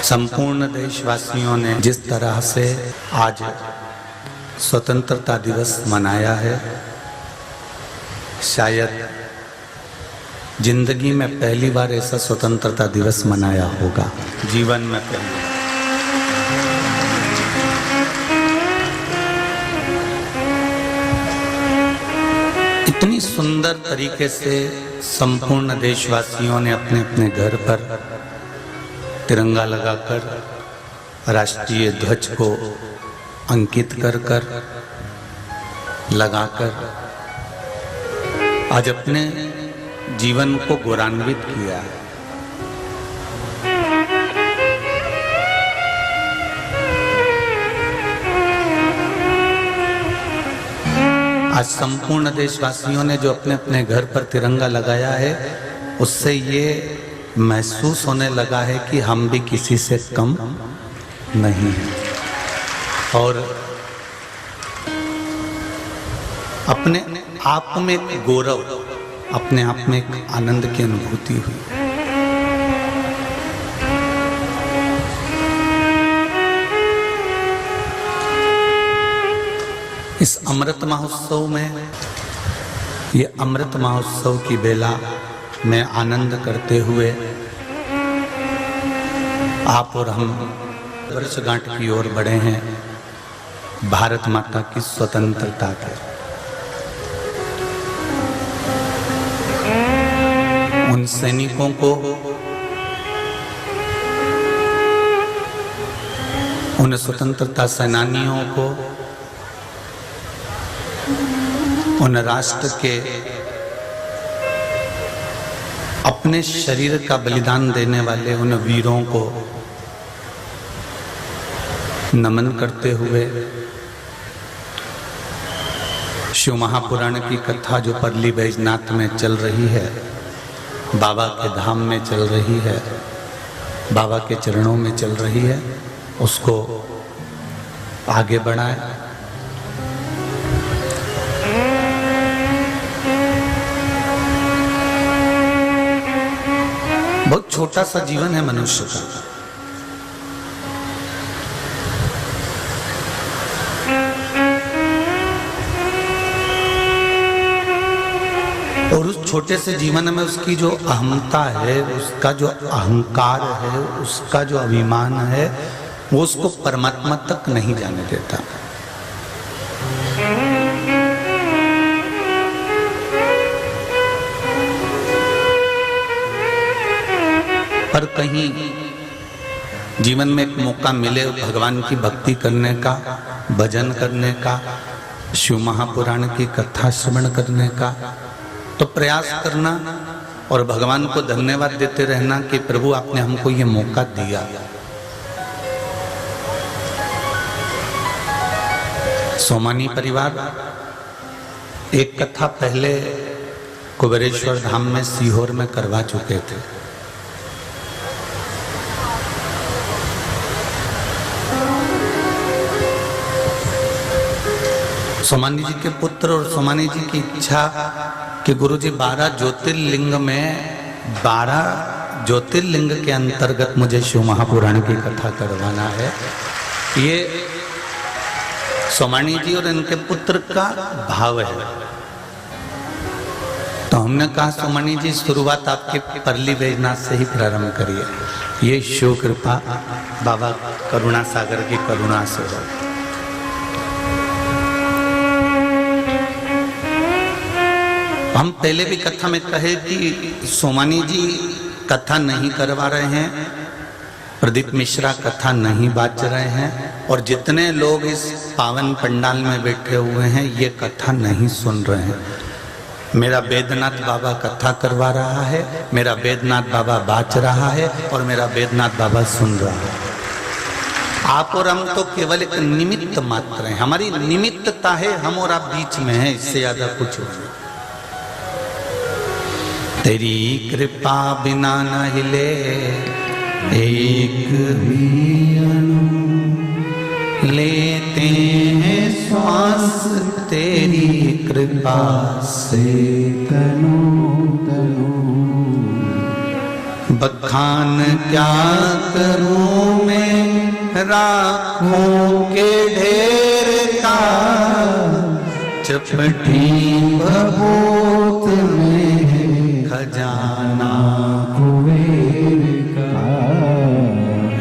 संपूर्ण देशवासियों ने जिस तरह से आज स्वतंत्रता दिवस मनाया है, शायद जिंदगी में पहली बार ऐसा स्वतंत्रता दिवस मनाया होगा, जीवन में पहली बार। इतनी सुंदर तरीके से संपूर्ण देशवासियों ने अपने अपने घर पर तिरंगा लगाकर राष्ट्रीय ध्वज को अंकित कर कर लगाकर आज अपने जीवन को गौरवान्वित किया। आज संपूर्ण देशवासियों ने जो अपने अपने घर पर तिरंगा लगाया है, उससे ये महसूस होने लगा है कि हम भी किसी से कम नहीं हैं और अपने आप में एक गौरव, अपने आप में एक आनंद की अनुभूति हुई। इस अमृत महोत्सव में, ये अमृत महोत्सव की बेला में आनंद करते हुए आप और हम वर्षगांठ की ओर बढ़े हैं भारत माता की स्वतंत्रता के। उन सैनिकों को, उन स्वतंत्रता सेनानियों को, उन राष्ट्र के अपने शरीर का बलिदान देने वाले उन वीरों को नमन करते हुए शिव महापुराण की कथा जो परली बैजनाथ में चल रही है, बाबा के धाम में चल रही है, बाबा के चरणों में चल रही है, उसको आगे बढ़ाए। बहुत छोटा सा जीवन है मनुष्य का, और उस छोटे से जीवन में उसकी जो अहमता है, उसका जो अहंकार है, उसका जो अभिमान है, वो उसको परमात्मा तक नहीं जाने देता। पर कहीं जीवन में एक मौका मिले भगवान की भक्ति करने का, भजन करने का, शिव महापुराण की कथा श्रवण करने का, तो प्रयास करना और भगवान को धन्यवाद देते रहना कि प्रभु आपने हमको ये मौका दिया। सोमानी परिवार एक कथा पहले कुबेरेश्वर धाम में सीहोर में करवा चुके थे। सोमानी जी के पुत्र और सोमानी जी की इच्छा कि गुरुजी 12 ज्योतिर्लिंग में 12 ज्योतिर्लिंग के अंतर्गत मुझे शिव महापुराण की कथा करवाना है। ये सोमानी जी और इनके पुत्र का भाव है। तो हमने कहा सोमानी जी शुरुआत आपके परली बैजनाथ से ही प्रारंभ करिए, ये शिव कृपा बाबा करुणा सागर की करुणा से हो। हम पहले भी कथा में कहे कि सोमानी जी कथा नहीं करवा रहे हैं, प्रदीप मिश्रा कथा नहीं बाज रहे हैं, और जितने लोग इस पावन पंडाल में बैठे हुए हैं ये कथा नहीं सुन रहे हैं। मेरा वेदनाथ बाबा कथा करवा रहा है, मेरा वेदनाथ बाबा बाज रहा है और मेरा वेदनाथ बाबा सुन रहा है। आप और हम तो केवल एक निमित्त मात्र हैं, हमारी निमित्तता है, हम और आप बीच में हैं, इससे ज्यादा कुछ नहीं। तेरी कृपा बिना न हिले एक भी अणु, लेते हैं श्वास तेरी कृपा से तनो तनो। बखान क्या करूं राखों के ढेर का चपटी भभूत में खजाना कुबेर का।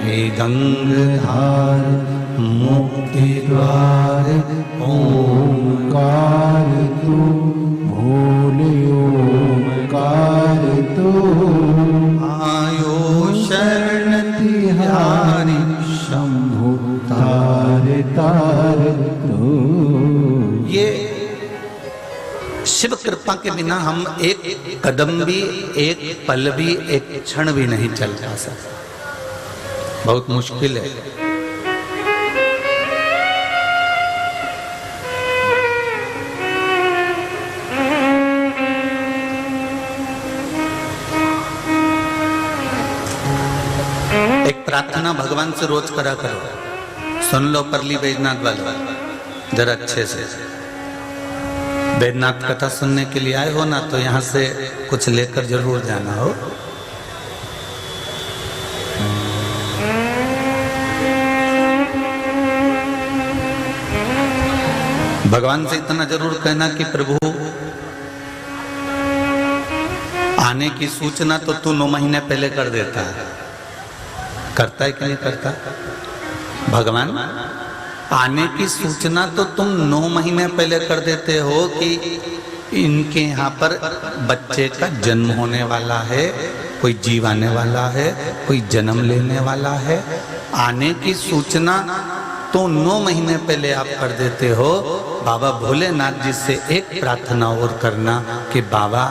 हे गंगाधार मुक्ति द्वार ओंकार तू भोले ओंकार तू आयो शरण तिहारी शंभु तार तार तू। ये शिव कृपा के बिना हम एक कदम भी, एक पल भी, एक क्षण भी नहीं चल जा सकते। बहुत मुश्किल है। एक प्रार्थना भगवान से रोज करा करो। सुन लो परली बैजनाथ वाला जरा अच्छे से। बैजनाथ कथा सुनने के लिए आए हो ना, तो यहाँ से कुछ लेकर जरूर जाना हो। भगवान से इतना जरूर कहना कि प्रभु आने की सूचना तो तू 9 महीने पहले कर देता है। करता है कि नहीं करता? भगवान आने की सूचना तो तुम 9 महीने पहले कर देते हो कि इनके यहाँ पर बच्चे का जन्म होने वाला है, कोई जीव आने वाला है, कोई जन्म लेने वाला है। आने की सूचना तो 9 महीने पहले आप कर देते हो। बाबा भोलेनाथ जी से एक प्रार्थना और करना कि बाबा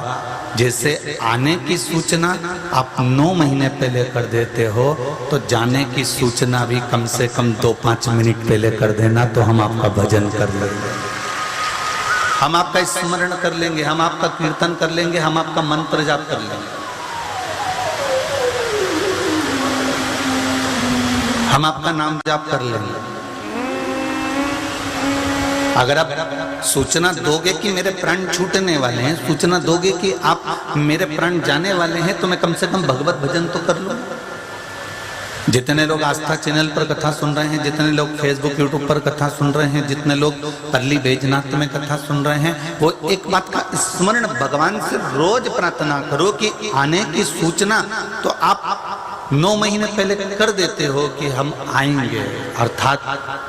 जैसे आने की सूचना आप 9 महीने पहले कर देते हो, तो जाने की सूचना भी कम से कम 2-5 मिनट पहले कर देना, तो हम आपका भजन कर लेंगे, हम आपका स्मरण कर लेंगे, हम आपका कीर्तन कर लेंगे, हम आपका मंत्र जाप कर लेंगे, हम आपका नाम जाप कर लेंगे। अगर आप सूचना दोगे कि मेरे प्राण छूटने वाले हैं, सूचना दोगे कि आप मेरे प्राण जाने वाले हैं, तो मैं कम से कम भगवत भजन तो कर लूं। जितने लोग आस्था चैनल पर कथा सुन रहे हैं, जितने लोग फेसबुक यूट्यूब पर कथा सुन रहे हैं, जितने लोग परली बैजनाथ में कथा सुन रहे हैं, वो एक बात का स्मरण भगवान से रोज प्रार्थना करो कि आने की सूचना तो आप 9 महीने पहले कर देते हो कि हम आएंगे, अर्थात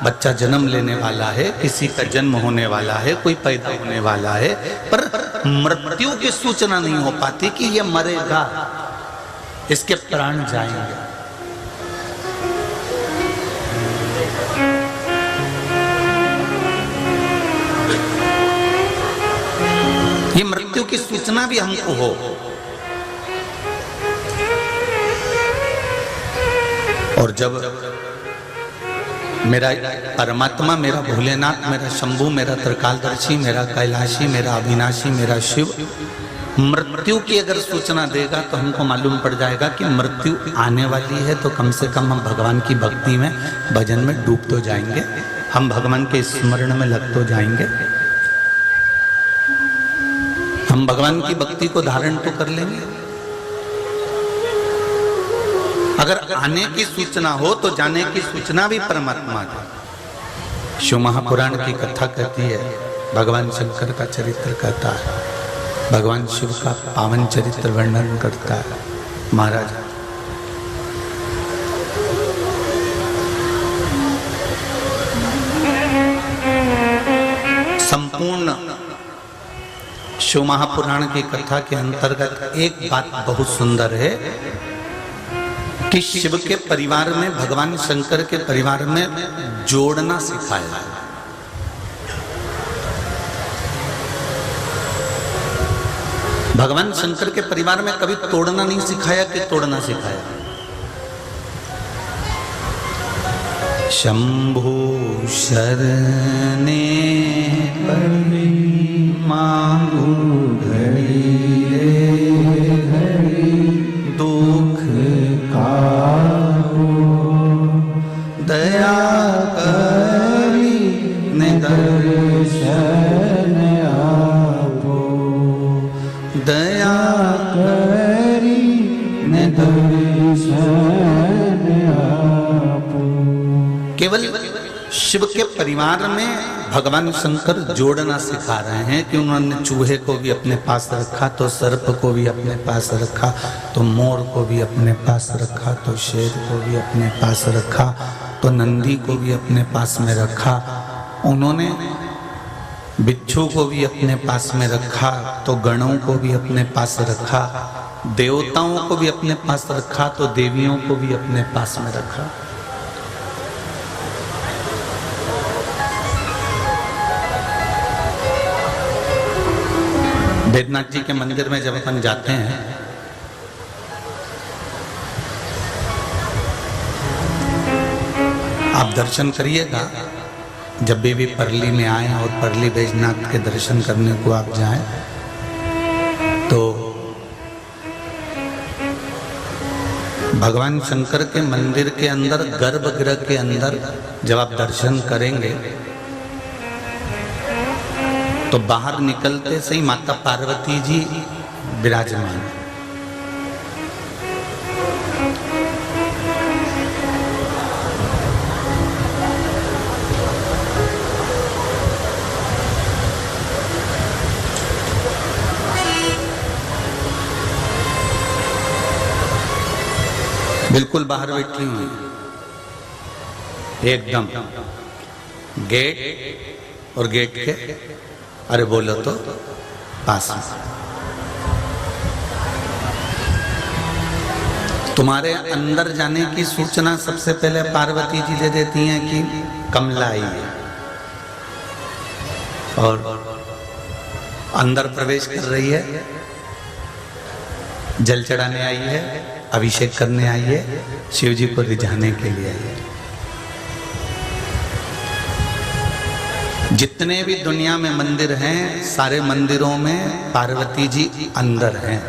बच्चा जन्म लेने वाला है, किसी का जन्म होने वाला है, कोई पैदा होने वाला है, पर मृत्यु की सूचना नहीं हो पाती कि ये मरेगा, इसके प्राण जाएंगे। ये मृत्यु की सूचना भी हमको हो। और जब मेरा परमात्मा, मेरा भोलेनाथ, मेरा शंभू, मेरा त्रिकालदर्शी, मेरा कैलाशी, मेरा अविनाशी, मेरा शिव मृत्यु की अगर सूचना देगा, तो हमको मालूम पड़ जाएगा कि मृत्यु आने वाली है, तो कम से कम हम भगवान की भक्ति में, भजन में डूब तो जाएंगे, हम भगवान के स्मरण में लग तो जाएंगे, हम भगवान की भक्ति को धारण तो कर लेंगे। अगर आने की सूचना हो तो जाने की सूचना भी परमात्मा की। शिव महापुराण की कथा कहती है, भगवान शंकर का चरित्र कहता है, भगवान शिव का पावन चरित्र वर्णन करता है। महाराज संपूर्ण शिव महापुराण की कथा के अंतर्गत एक बात बहुत सुंदर है कि शिव के परिवार में, भगवान शंकर के परिवार में जोड़ना सिखाया है। भगवान शंकर के परिवार में कभी तोड़ना नहीं सिखाया कि तोड़ना सिखाया। शंभु शरणे परि मांगू घड़ी घड़ी दुख काहू दया करी ने दर्शन आपो दया करी ने दर्शन आपो। केवल शिव के परिवार में भगवान शंकर जोड़ना सिखा रहे हैं कि उन्होंने चूहे को भी अपने पास रखा, तो सर्प को भी अपने पास रखा, तो मोर को भी अपने पास रखा, तो शेर को भी अपने पास रखा, तो नंदी को भी अपने पास में रखा, उन्होंने बिच्छू को भी अपने पास में रखा, तो गणों को भी अपने पास रखा, देवताओं को भी अपने पास रखा, तो देवियों को भी अपने पास में रखा। बैद्यनाथ जी के मंदिर में जब अपन जाते हैं आप दर्शन करिएगा, जब भी परली में आए और परली बैजनाथ के दर्शन करने को आप जाएं तो भगवान शंकर के मंदिर के अंदर गर्भगृह के अंदर जब आप दर्शन करेंगे तो बाहर निकलते से ही माता पार्वती जी विराजमान। बिल्कुल बाहर बैठी हुई एकदम गेट और गेट के अरे बोलो तो पास में। तुम्हारे अंदर जाने की सूचना सबसे पहले पार्वती जी दे देती हैं कि कमला आई है और अंदर प्रवेश कर रही है, जल चढ़ाने आई है, अभिषेक करने आई है, शिव जी को रिझाने के लिए आई है। जितने भी दुनिया में मंदिर हैं सारे मंदिरों में पार्वती जी अंदर हैं।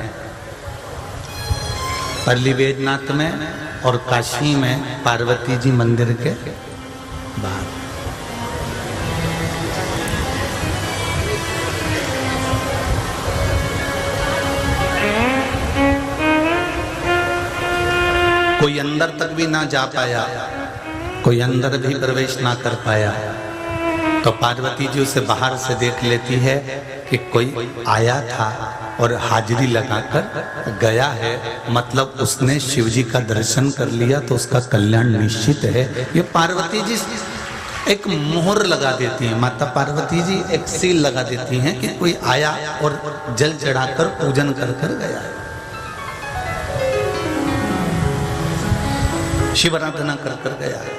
परली बैजनाथ में और काशी में पार्वती जी मंदिर के बाहर। कोई अंदर तक भी ना जा पाया, कोई अंदर भी प्रवेश ना कर पाया, तो पार्वती जी उसे बाहर से देख लेती है कि कोई आया था और हाजिरी लगाकर गया है, मतलब उसने शिव जी का दर्शन कर लिया तो उसका कल्याण निश्चित है। ये पार्वती जी एक मोहर लगा देती हैं, माता पार्वती जी एक सील लगा देती हैं कि कोई आया और जल चढ़ाकर पूजन कर कर गया है, शिव आराधना कर कर गया है।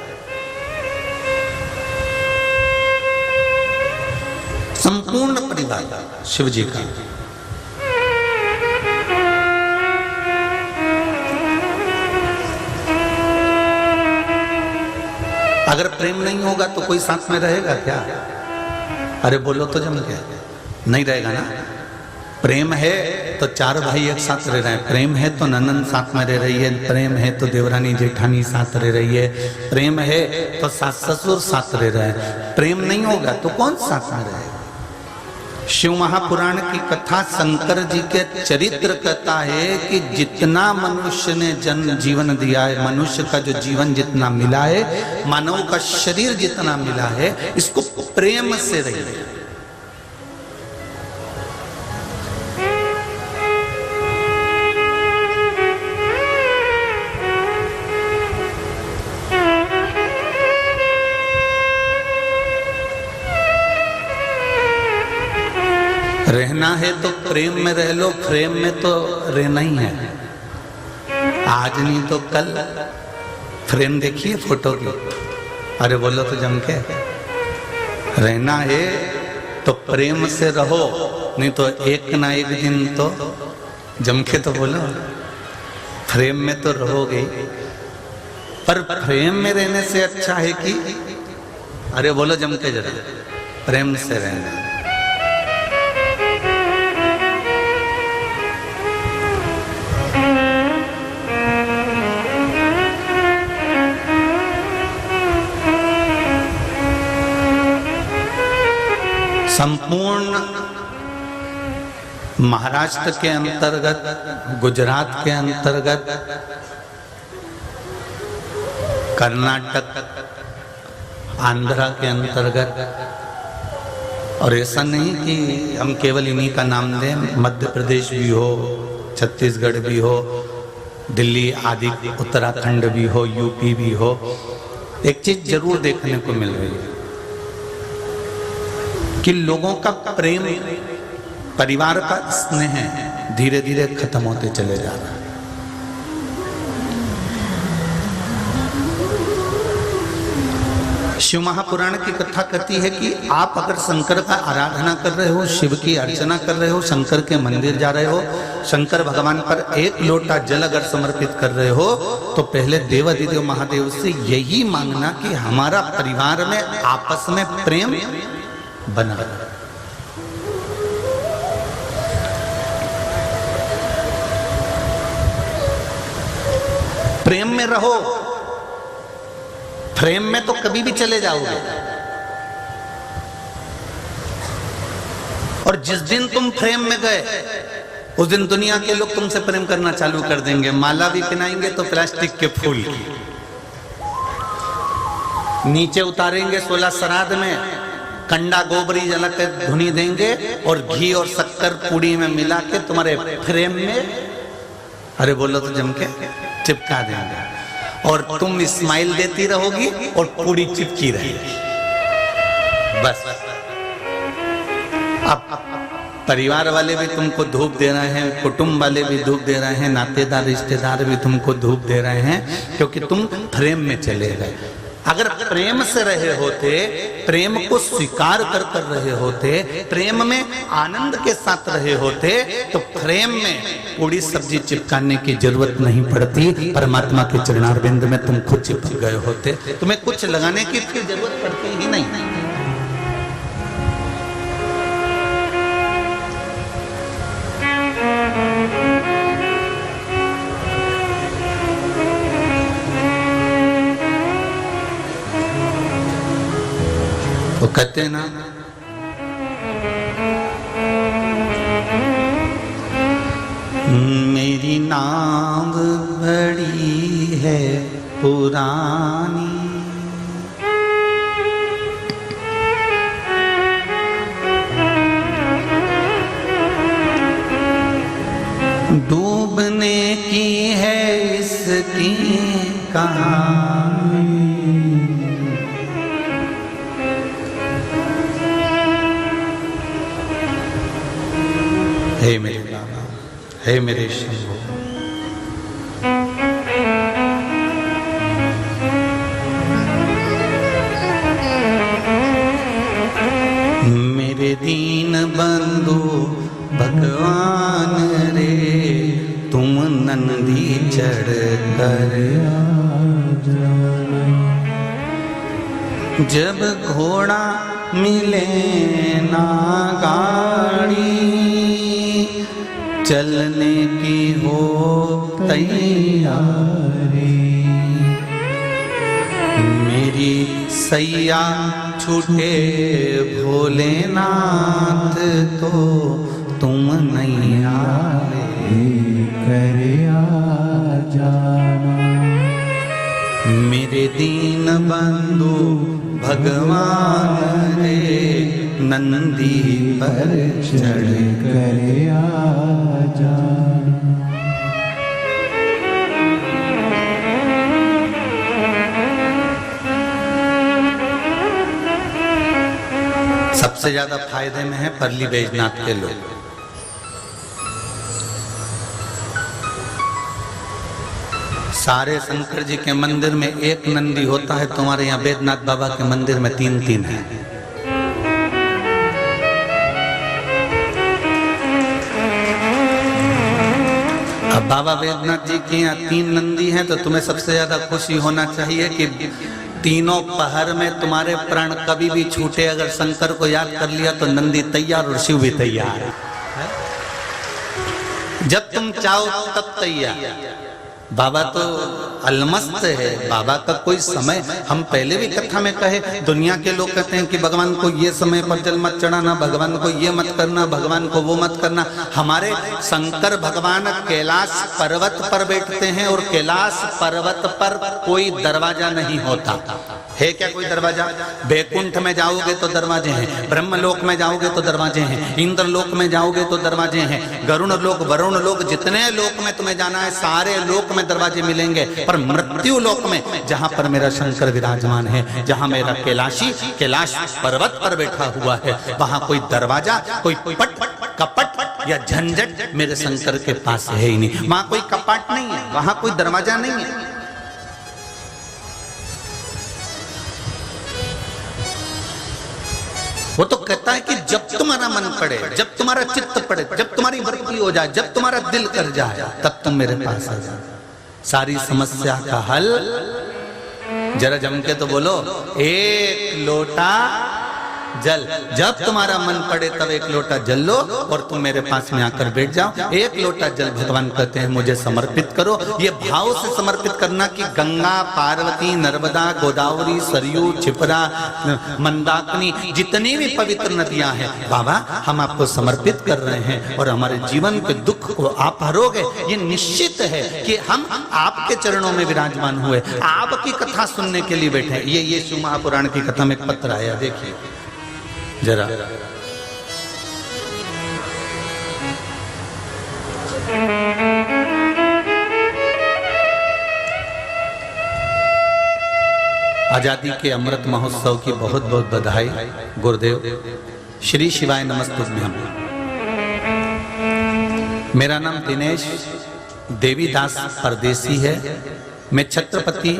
संपूर्ण परिवार शिव जी का। अगर प्रेम नहीं होगा तो कोई साथ में रहेगा क्या? अरे बोलो तो जम के नहीं रहेगा ना। प्रेम है तो चार भाई एक साथ रह रहे हैं, प्रेम है तो ननंद साथ में रह रही है, प्रेम है तो देवरानी जेठानी साथ रह रही है, प्रेम है तो सास ससुर साथ रह रहे हैं। प्रेम नहीं होगा तो कौन साथ में रहेगा? शिव महापुराण की कथा शंकर जी के चरित्र कहता है कि जितना मनुष्य ने जन्म जीवन दिया है, मनुष्य का जो जीवन जितना मिला है, मानव का शरीर जितना मिला है, इसको प्रेम से रहिए। रहना है तो प्रेम में रह लो, प्रेम में तो रहना ही है। आज नहीं तो कल फ्रेम देखिए फोटो की, अरे बोलो तो जम के रहना है तो प्रेम से रहो, नहीं तो एक ना एक दिन तो जम के तो बोलो फ्रेम में तो रहोगे। पर प्रेम में रहने से अच्छा है कि अरे बोलो जम के जरा प्रेम से रहना। संपूर्ण महाराष्ट्र के अंतर्गत, गुजरात के अंतर्गत, कर्नाटक, आंध्रा के अंतर्गत। और ऐसा नहीं कि हम केवल इन्हीं का नाम दें, मध्य प्रदेश भी हो, छत्तीसगढ़ भी हो, दिल्ली आदि उत्तराखंड भी हो, यूपी भी हो, एक चीज जरूर देखने को मिल रही है कि लोगों का प्रेम, परिवार का स्नेह धीरे धीरे खत्म होते चले जा रहा है। शिव महापुराण की कथा कहती है कि आप अगर शंकर का आराधना कर रहे हो, शिव की अर्चना कर रहे हो, शंकर के मंदिर जा रहे हो, शंकर भगवान पर एक लोटा जल अगर समर्पित कर रहे हो, तो पहले देवाधिदेव महादेव से यही मांगना कि हमारा परिवार में आपस में प्रेम बना रहे। प्रेम में रहो, फ्रेम में तो कभी भी चले जाओगे। और जिस दिन तुम फ्रेम में गए उस दिन दुनिया के लोग तुमसे प्रेम करना चालू कर देंगे। माला भी पहनाएंगे तो प्लास्टिक के फूल की, नीचे उतारेंगे 16 श्राद्ध में, कंडा गोबरी जला के धुनी देंगे और घी और शक्कर पूड़ी में मिला के तुम्हारे फ्रेम में, अरे बोलो तो जम के चिपका देंगे। और तुम स्माइल देती रहोगी और पूरी चिपकी रहेगी। बस अब परिवार वाले भी तुमको धूप दे रहे हैं, कुटुंब वाले भी धूप दे रहे हैं, नातेदार रिश्तेदार भी तुमको धूप दे रहे हैं, क्योंकि तुम प्रेम में चले गए। अगर प्रेम से रहे होते, प्रेम को स्वीकार कर रहे होते, प्रेम में आनंद के साथ रहे होते, तो प्रेम में पूरी सब्जी चिपकाने की जरूरत नहीं पड़ती। परमात्मा के चरणारविंद में तुम खुद चिपक गए होते, तुम्हें कुछ लगाने की फिर जरूरत पड़ती ही नहीं। वो कहते ना, मेरी नाव बड़ी है पुरानी, डूबने की है इसकी कहानी। हे मेरे बाबा, हे मेरे शंभू, मेरे दीन बंधु भगवान रे, तुम नंदी चढ़ कर जब घोड़ा मिले ना गाड़ी, चलने की हो तैयारी, मेरी सैया छूटे भोलेनाथ, तो तुम नहीं आए कर आ जाना। मेरे दीन बंधु भगवान रे, नंदी पर चढ़ कर आ जाना। सबसे ज्यादा फायदे में है परली बैजनाथ के लोग। सारे शंकर जी के मंदिर में एक नंदी होता है, तुम्हारे यहाँ बैजनाथ बाबा के मंदिर में 3-3 है। अब बाबा बैजनाथ जी के यहाँ 3 नंदी हैं, तो तुम्हें सबसे ज्यादा खुशी होना चाहिए कि तीनों पहर में तुम्हारे प्राण कभी भी छूटे, अगर शंकर को याद कर लिया तो नंदी तैयार और शिव भी तैयार। जब तुम चाहो तब तैयार। बाबा तो अलमस्त है, बाबा का कोई समय, हम पहले भी कथा में कहे, दुनिया के लोग कहते हैं कि भगवान को ये समय पर जल मत चढ़ाना, भगवान को ये मत करना, भगवान को वो मत करना। हमारे शंकर भगवान कैलाश पर्वत पर बैठते हैं और कैलाश पर्वत पर कोई दरवाजा नहीं होता। है क्या कोई दरवाजा? बैकुंठ में जाओगे तो दरवाजे हैं, ब्रह्मलोक में जाओगे तो दरवाजे हैं, इंद्रलोक में जाओगे तो दरवाजे हैं, गरुण लोक, वरुण लोक, जितने लोक में तुम्हें जाना है सारे लोक में दरवाजे मिलेंगे। पर मृत्यु लोक में जहां पर मेरा शंकर विराजमान है, जहां मेरा कैलाशी कैलाश पर्वत पर बैठा हुआ है, वहां कोई दरवाजा, कोई पट कपट या झंझट मेरे शंकर के पास है ही नहीं। वहां कोई कपाट नहीं है, वहां कोई दरवाजा नहीं है। वो तो कहता है कि जब तुम्हारा मन पड़े, जब तुम्हारा चित्त पड़े, जब तुम्हारी वृत्ति हो जाए, जब तुम्हारा दिल कर जाए, तब तुम मेरे पास आ जाओ। सारी समस्या का हल जरा जम के तो बोलो, एक लोटा जल। जब तुम्हारा मन पड़े तब एक लोटा जल लो और तुम मेरे पास में आकर बैठ जाओ। एक लोटा जल भगवान कहते हैं मुझे समर्पित करो। ये भाव से समर्पित करना कि गंगा, पार्वती, नर्मदा, गोदावरी, सरयू, क्षिप्रा, मंदाकिनी, जितनी भी पवित्र नदियां हैं बाबा हम आपको समर्पित कर रहे हैं और हमारे जीवन के दुख को आप हरोगे। ये निश्चित है कि हम आपके चरणों में विराजमान हुए, आपकी कथा सुनने के लिए बैठे। ये शिव महापुराण की कथा में एक पत्र आया, देखिए जरा। आजादी के अमृत महोत्सव की बहुत बहुत बधाई गुरुदेव। श्री शिवाय नमस्तुभ्यम। मेरा नाम दिनेश देवीदास परदेसी है। मैं छत्रपति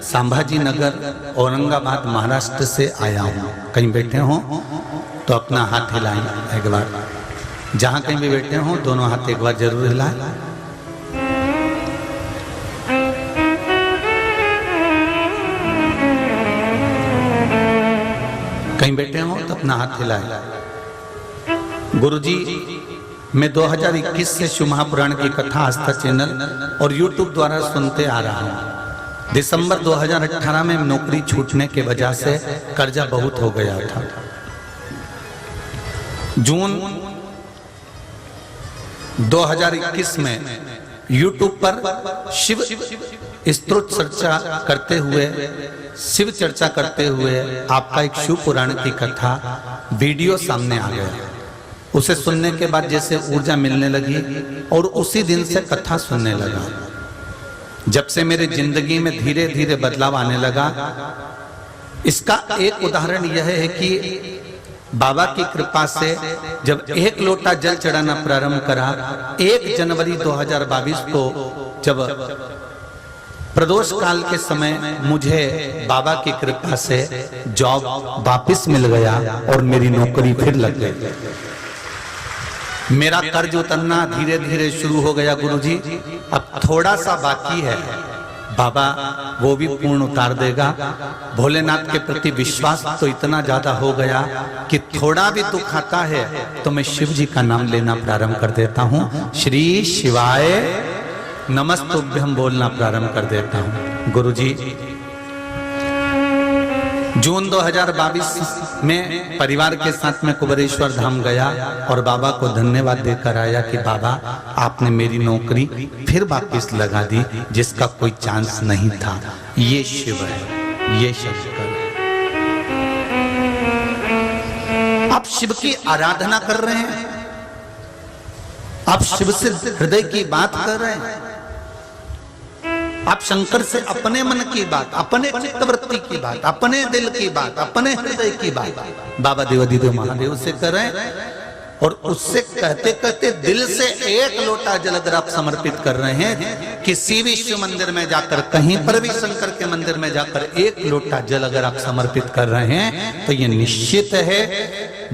संभाजी नगर औरंगाबाद महाराष्ट्र से आया हूँ। कहीं बैठे हो तो अपना हाथ हिलाएं एक बार। जहाँ कहीं भी बैठे हो दोनों हाथ एक बार जरूर हिलाएं। कहीं बैठे हो तो अपना हाथ हिलाएं। गुरुजी मैं 2021 से शिव महापुराण की कथा आस्था चैनल और YouTube द्वारा सुनते आ रहा हूँ। दिसंबर 2018 में नौकरी छूटने के वजह से कर्जा बहुत हो गया था। जून 2021 में YouTube पर शिव स्तोत्र चर्चा करते हुए, शिव चर्चा करते हुए आपका एक शिव पुराण की कथा वीडियो सामने आ गया। उसे सुनने के बाद जैसे ऊर्जा मिलने लगी और उसी दिन से कथा सुनने लगा। जब से मेरे जिंदगी में धीरे धीरे बदलाव आने लगा। इसका एक उदाहरण यह है कि बाबा की कृपा से जब एक लोटा जल चढ़ाना प्रारंभ करा, 1 जनवरी 2022 को जब प्रदोष काल के समय मुझे बाबा की कृपा से जॉब वापस मिल गया और मेरी नौकरी फिर लग गई। मेरा कर्ज उतरना धीरे धीरे शुरू हो गया गुरुजी। अब थोड़ा सा बाकी है, बाबा वो भी पूर्ण उतार देगा। भोलेनाथ के प्रति विश्वास तो इतना ज्यादा हो गया कि थोड़ा भी दुख आता है तो मैं शिव जी का नाम लेना प्रारंभ कर देता हूँ। श्री शिवाय नमस्तुभ्यम बोलना प्रारंभ कर देता हूँ। गुरुजी जून 2022 में परिवार के साथ में कुबेरेश्वर धाम गया और बाबा को धन्यवाद देकर आया कि बाबा आपने मेरी नौकरी फिर वापस लगा दी, जिसका कोई चांस नहीं था। ये शिव है, ये शंकर है। आप शिव की आराधना कर रहे हैं, आप शिव से हृदय की बात कर रहे हैं, आप शंकर से अपने मन की बात, अपने चित्तवृत्ति की बात, अपने दिल की बात, अपने हृदय की बात बाबा देवादिदेव महादेव से कर रहे हैं। और उससे कहते कहते दिल से एक लोटा जल अगर आप समर्पित कर रहे हैं, किसी भी शिव मंदिर में जाकर, कहीं पर भी शंकर के मंदिर में जाकर एक लोटा जल अगर आप समर्पित कर रहे हैं तो ये निश्चित है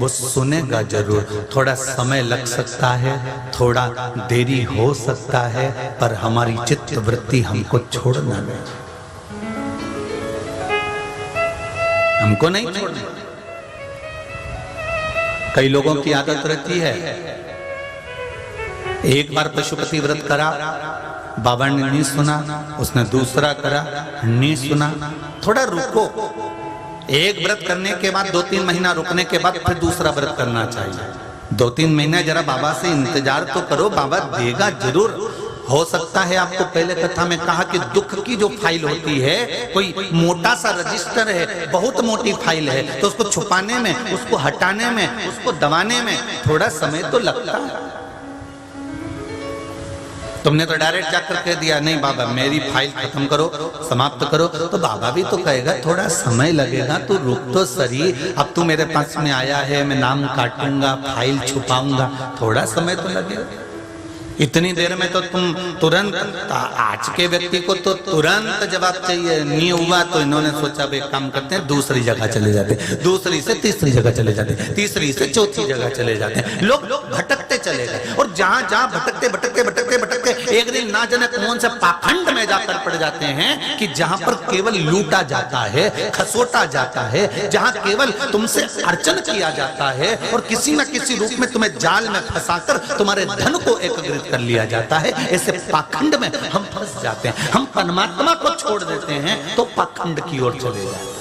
वो सुनेगा जरूर। थोड़ा समय लग सकता है, थोड़ा देरी हो सकता है, पर हमारी चित्त वृत्ति हमको छोड़ना नहीं, हमको नहीं छोड़ना। कई लोगों की आदत रहती है, एक बार पशुपति व्रत करा, बाबा ने नहीं सुना, उसने दूसरा करा, नहीं सुना। थोड़ा रुको, एक व्रत करने के बाद 2-3 महीना रुकने के बाद फिर दूसरा व्रत करना चाहिए। 2-3 महीना जरा बाबा से इंतजार तो करो, बाबा देगा जरूर। हो सकता है आपको पहले कथा में कहा कि दुख की जो फाइल होती है, कोई मोटा सा रजिस्टर है, बहुत मोटी फाइल है, तो उसको छुपाने में, उसको हटाने में, उसको दबाने में थोड़ा समय तो लगता है। तुमने तो डायरेक्ट जाकर कह दिया नहीं बाबा मेरी फाइल खत्म करो, समाप्त करो, तो बाबा भी तो कहेगा थोड़ा समय लगेगा, तू रुक तो सही, अब तू मेरे पास में आया है, मैं नाम काटूंगा, फाइल छुपाऊंगा, थोड़ा समय तो लगेगा। इतनी देर में तो तुम तुरंत, आज के व्यक्ति को तो तुरंत जवाब चाहिए, नहीं हुआ तो इन्होंने सोचा भाई काम करते हैं, दूसरी जगह चले जाते, दूसरी से तीसरी जगह चले जाते, तीसरी से चौथी जगह चले जाते हैं, लोग भटकते चले गए, और जहां जहां भटकते भटकते भटकते भटकते एक दिन ना जाने कौन से पाखंड में जाकर पड़ जाते हैं कि जहां पर केवल लूटा जाता है, खसोटा जाता है, जहां केवल तुमसे अर्चन किया जाता है और किसी न किसी रूप में तुम्हें जाल में फंसाकर तुम्हारे धन को एकत्रित कर लिया जाता है। ऐसे पाखंड में हम फंस जाते हैं। हम परमात्मा को छोड़ देते हैं तो पाखंड की ओर चले जाते हैं।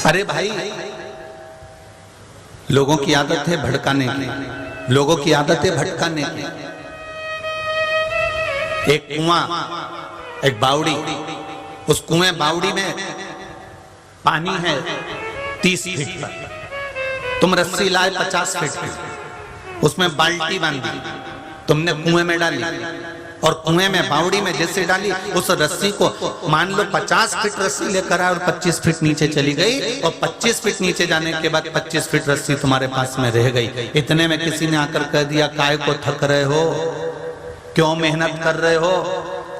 अरे भाई, लोगों की आदत है भड़काने की, लोगों की आदत है भटकाने की। एक कुआं, एक बावड़ी, उस कुएं बावड़ी में पानी है 30 फीट पर, तुम रस्सी लाए 50 फीट की, उसमें बाल्टी बांधी, तुमने कुएं में डाली, और कुएं में बावड़ी में जैसे डाली, उस रस्सी को मान लो 50 फीट रस्सी लेकर आए और 25 फीट नीचे चली गई, और 25 फीट नीचे जाने के बाद 25 फीट रस्सी तुम्हारे पास में रह गई। इतने में किसी ने आकर कह दिया काय को थक रहे हो, क्यों मेहनत कर रहे हो,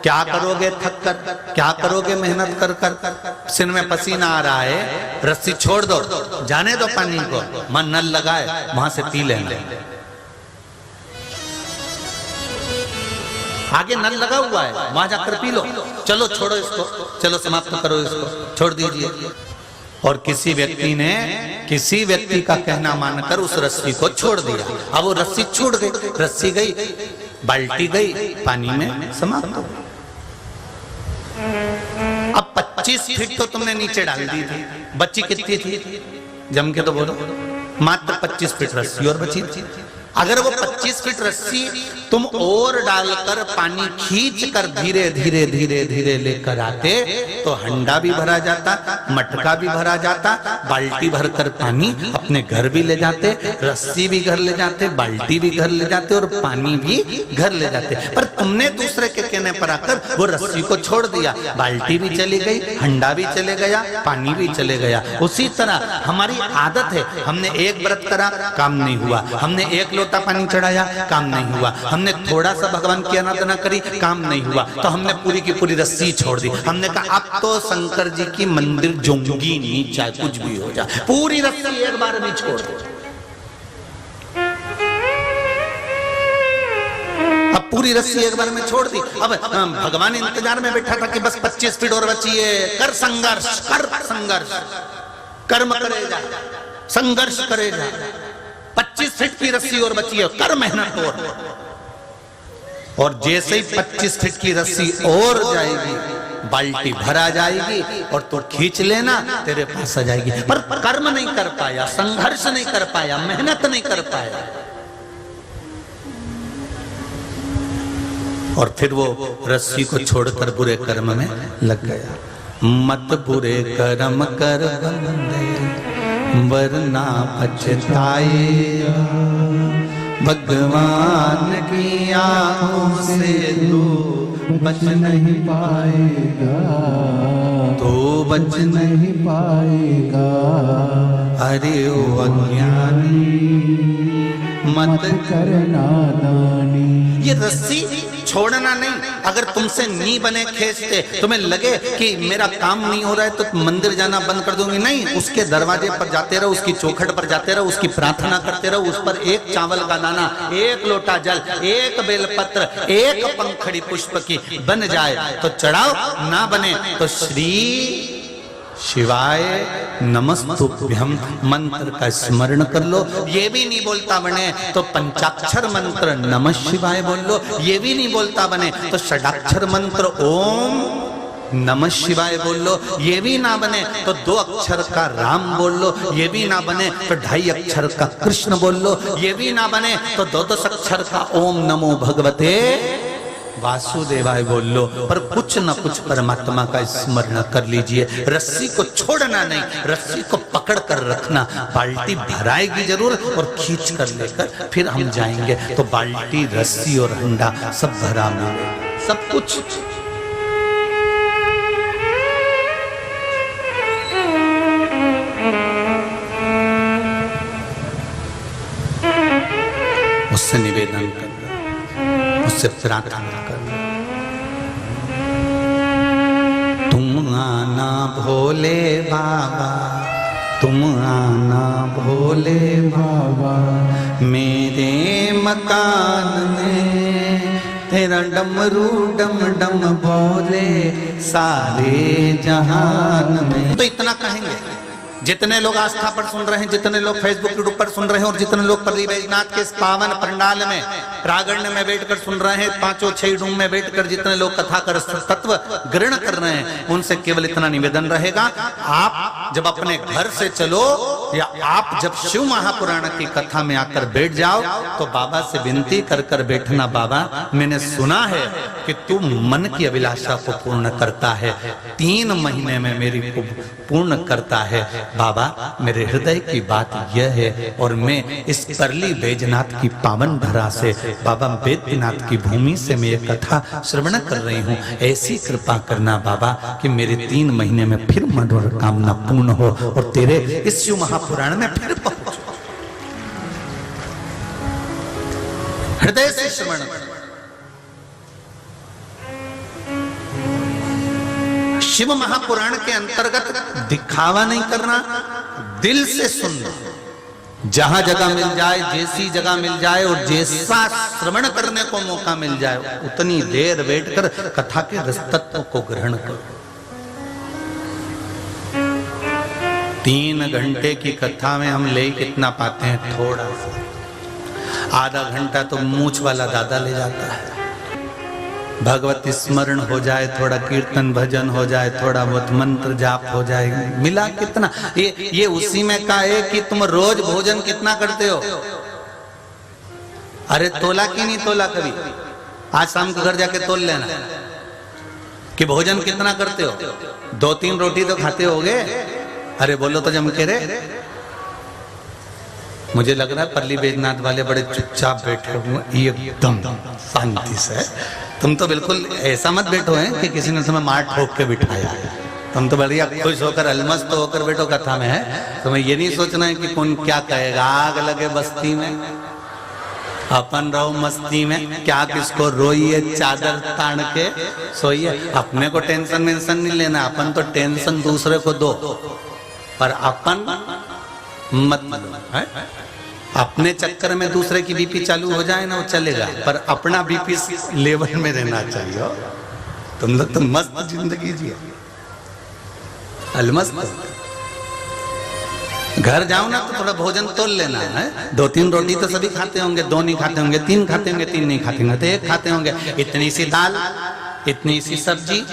क्या करोगे थक कर, क्या करोगे मेहनत कर कर, सिर में पसीना आ रहा है, रस्सी छोड़ दो, जाने दो पानी को, मन नल लगाए वहां से पी लेना, आगे नल लगा हुआ है वहां जाकर पी लो, चलो छोड़ो इसको, चलो समाप्त करो इसको, छोड़ दीजिए। और किसी व्यक्ति ने किसी व्यक्ति का कहना मानकर उस रस्सी को छोड़ दिया। अब वो रस्सी छूट गई, रस्सी गई, बाल्टी गई, पानी में समाप्त हो। अब 25 फीट तो तुमने नीचे डाल दी थी, बची कितनी थी, जम के तो बोलो, मात्र 25 फीट रस्सी और बची थी। अगर वो 25 फीट रस्सी तुम और डालकर पानी खींच कर धीरे धीरे धीरे धीरे लेकर आते तो हंडा भी भरा जाता, मटका भी भरा जाता, बाल्टी भरकर पानी अपने घर भी ले जाते, रस्सी भी घर ले जाते, बाल्टी भी घर ले जाते और पानी भी घर ले जाते। पर तुमने दूसरे के कहने पर आकर वो रस्सी को छोड़ दिया, बाल्टी भी चली गई, हंडा भी चले गया, पानी भी चले गया। उसी तरह हमारी आदत है, हमने एक व्रत करा, काम नहीं हुआ, हमने एक लोटा पानी चढ़ाया, काम नहीं हुआ, हमने थोड़ा सा भगवान की आराधना करी, काम नहीं हुआ, तो हमने पूरी की पूरी रस्सी छोड़ दी। हमने कहा अब तो शंकर जी की मंदिर जोंगी नहीं, चाहे कुछ भी हो जाए, पूरी रस्सी एक बार में छोड़ दो। अब पूरी रस्सी एक बार में छोड़ दी। अब भगवान इंतजार में बैठा था कि बस 25 फीट और बची है, कर संघर्ष, कर संघर्ष, कर्म करेगा, संघर्ष करेगा, 25 फीट की रस्सी और बची है, कर मेहनत और जैसे ही 25 फीट की रस्सी और जाएगी, बाल्टी भरा जाएगी और तो खींच लेना, तेरे पास आ जाएगी। पर कर्म नहीं कर पाया, संघर्ष नहीं कर पाया, मेहनत नहीं कर पाया, और फिर वो रस्सी को छोड़कर बुरे कर्म में लग गया। मत बुरे कर्म कर बंदे वरना पछताएगा, भगवान की आंखों से तू बच नहीं पाएगा, तो बच नहीं पाएगा। अरे ओ अज्ञानी मत करना नादानी। ये रस्सी छोड़ना नहीं, अगर तुमसे नी बने खींचते, तुम्हें लगे कि मेरा काम नहीं हो रहा है तो मंदिर जाना बंद कर दूंगी, नहीं, उसके दरवाजे पर जाते रहो, उसकी चौखट पर जाते रहो, उसकी प्रार्थना करते रहो, उस पर एक चावल का दाना, एक लोटा जल, एक बेलपत्र, एक पंखड़ी पुष्प की बन जाए तो चढ़ाओ, ना बने तो श्री शिवाय नमस्तुभ्यं मंत्र का स्मरण कर लो। ये भी नहीं बोलता बने तो पंचाक्षर मंत्र नमः शिवाय बोल लो, ये भी नहीं बोलता बने तो षडाक्षर मंत्र ओम नमः शिवाय बोल लो, ये भी ना बने तो 2 अक्षर का राम बोल लो, ये भी ना बने तो 2.5 अक्षर का कृष्ण बोल लो, ये भी ना बने तो 2 अक्षर का ओम नमो भगवते वासुदेवाय बोल लो, पर कुछ न कुछ परमात्मा का स्मरण कर लीजिए। रस्सी को छोड़ना नहीं, रस्सी को पकड़ कर रखना। बाल्टी भराएगी जरूर और खींच कर लेकर फिर हम जाएंगे तो बाल्टी, रस्सी और हंडा सब भरा मिलेगा, सब कुछ। उससे निवेदन करना, उससे प्रार्थना करना। तुम आना भोले बाबा, तुम आना भोले बाबा, मेरे मकान में तेरा डमरू डम डम बोले सारे जहान में। तो इतना कहेंगे, जितने लोग आस्था पर सुन रहे हैं, जितने लोग फेसबुक यूट्यूब पर सुन रहे हैं और जितने लोग पल्ली बैजनाथ के इस पावन पंडाल में प्रागण्य में बैठकर सुन रहे हैं, 5-6 डूम में बैठकर जितने लोग कथा कर तत्व ग्रहण कर रहे हैं, उनसे केवल इतना निवेदन रहेगा, आप जब अपने घर से चलो या आप जब शिव महापुराण की कथा में आकर बैठ जाओ तो बाबा से विनती कर कर बैठना, बाबा मैंने सुना है कि तू मन की अभिलाषा को पूर्ण करता है, 3 महीने में मेरी को पूर्ण करता है। बाबा मेरे हृदय की बात यह है और मैं इस परली बैजनाथ की पावन धरा से, बाबा बैद्यनाथ की भूमि से मैं ये कथा श्रवण कर रही हूँ, ऐसी कृपा करना बाबा कि मेरे 3 महीने में फिर मनोकामना पूर्ण हो और तेरे इस शिव महापुराण में फिर पहुंचो। हृदय से श्रवण, शिव महापुराण के अंतर्गत दिखावा नहीं करना, दिल से सुनना। जहां जगह मिल जाए, जैसी जगह मिल जाए और जैसा श्रवण करने को मौका मिल जाए, उतनी देर बैठकर कथा के रस तत्व को ग्रहण करो। 3 घंटे की कथा में हम ले कितना पाते हैं? थोड़ा सा, आधा घंटा तो मूछ वाला दादा ले जाता है। भगवत स्मरण हो जाए, थोड़ा कीर्तन भजन हो जाए, थोड़ा बहुत मंत्र जाप हो जाए, मिला कितना? ये उसी में का है कि तुम रोज भोजन कितना करते हो? अरे तोला कि नहीं तोला कभी? आज शाम को घर जाके तोल लेना कि भोजन कितना करते हो। 2-3 रोटी तो खाते होगे। अरे बोलो तो जम के रे। मुझे लग रहा है पल्ली बैजनाथ वाले बड़े चुपचाप बैठे हुए एकदम शांति से। तुम तो बिल्कुल ऐसा मत बैठो हैं कि किसी ने तुम्हें मार ठोक के बिठाया है। तुम तो बढ़िया खुश होकर अलमस्त होकर बैठो कथा में है। तुम्हें ये नहीं सोचना है कि कौन क्या कहेगा। आग लगे बस्ती में, अपन रहो मस्ती में, क्या किसको रोइए चादर तान के सोइए। अपने को टेंशन वेंशन नहीं लेना, अपन तो टेंशन दूसरे को दो पर अपन मत लो। अपने चक्कर में दूसरे की बीपी चालू हो जाए ना, वो चलेगा, पर अपना बीपी लेवल में रहना चाहिए। तुम लोग तो मस्त जिंदगी जिए, अलमस्त। घर जाओ ना तो थोड़ा भोजन तोल लेना है। 2-3 रोटी तो सभी खाते होंगे, 2 नहीं खाते होंगे, 3 खाते होंगे, 3 नहीं खाते होंगे तो 1 खाते होंगे। इतनी सी दाल, इतनी सी सब्जी,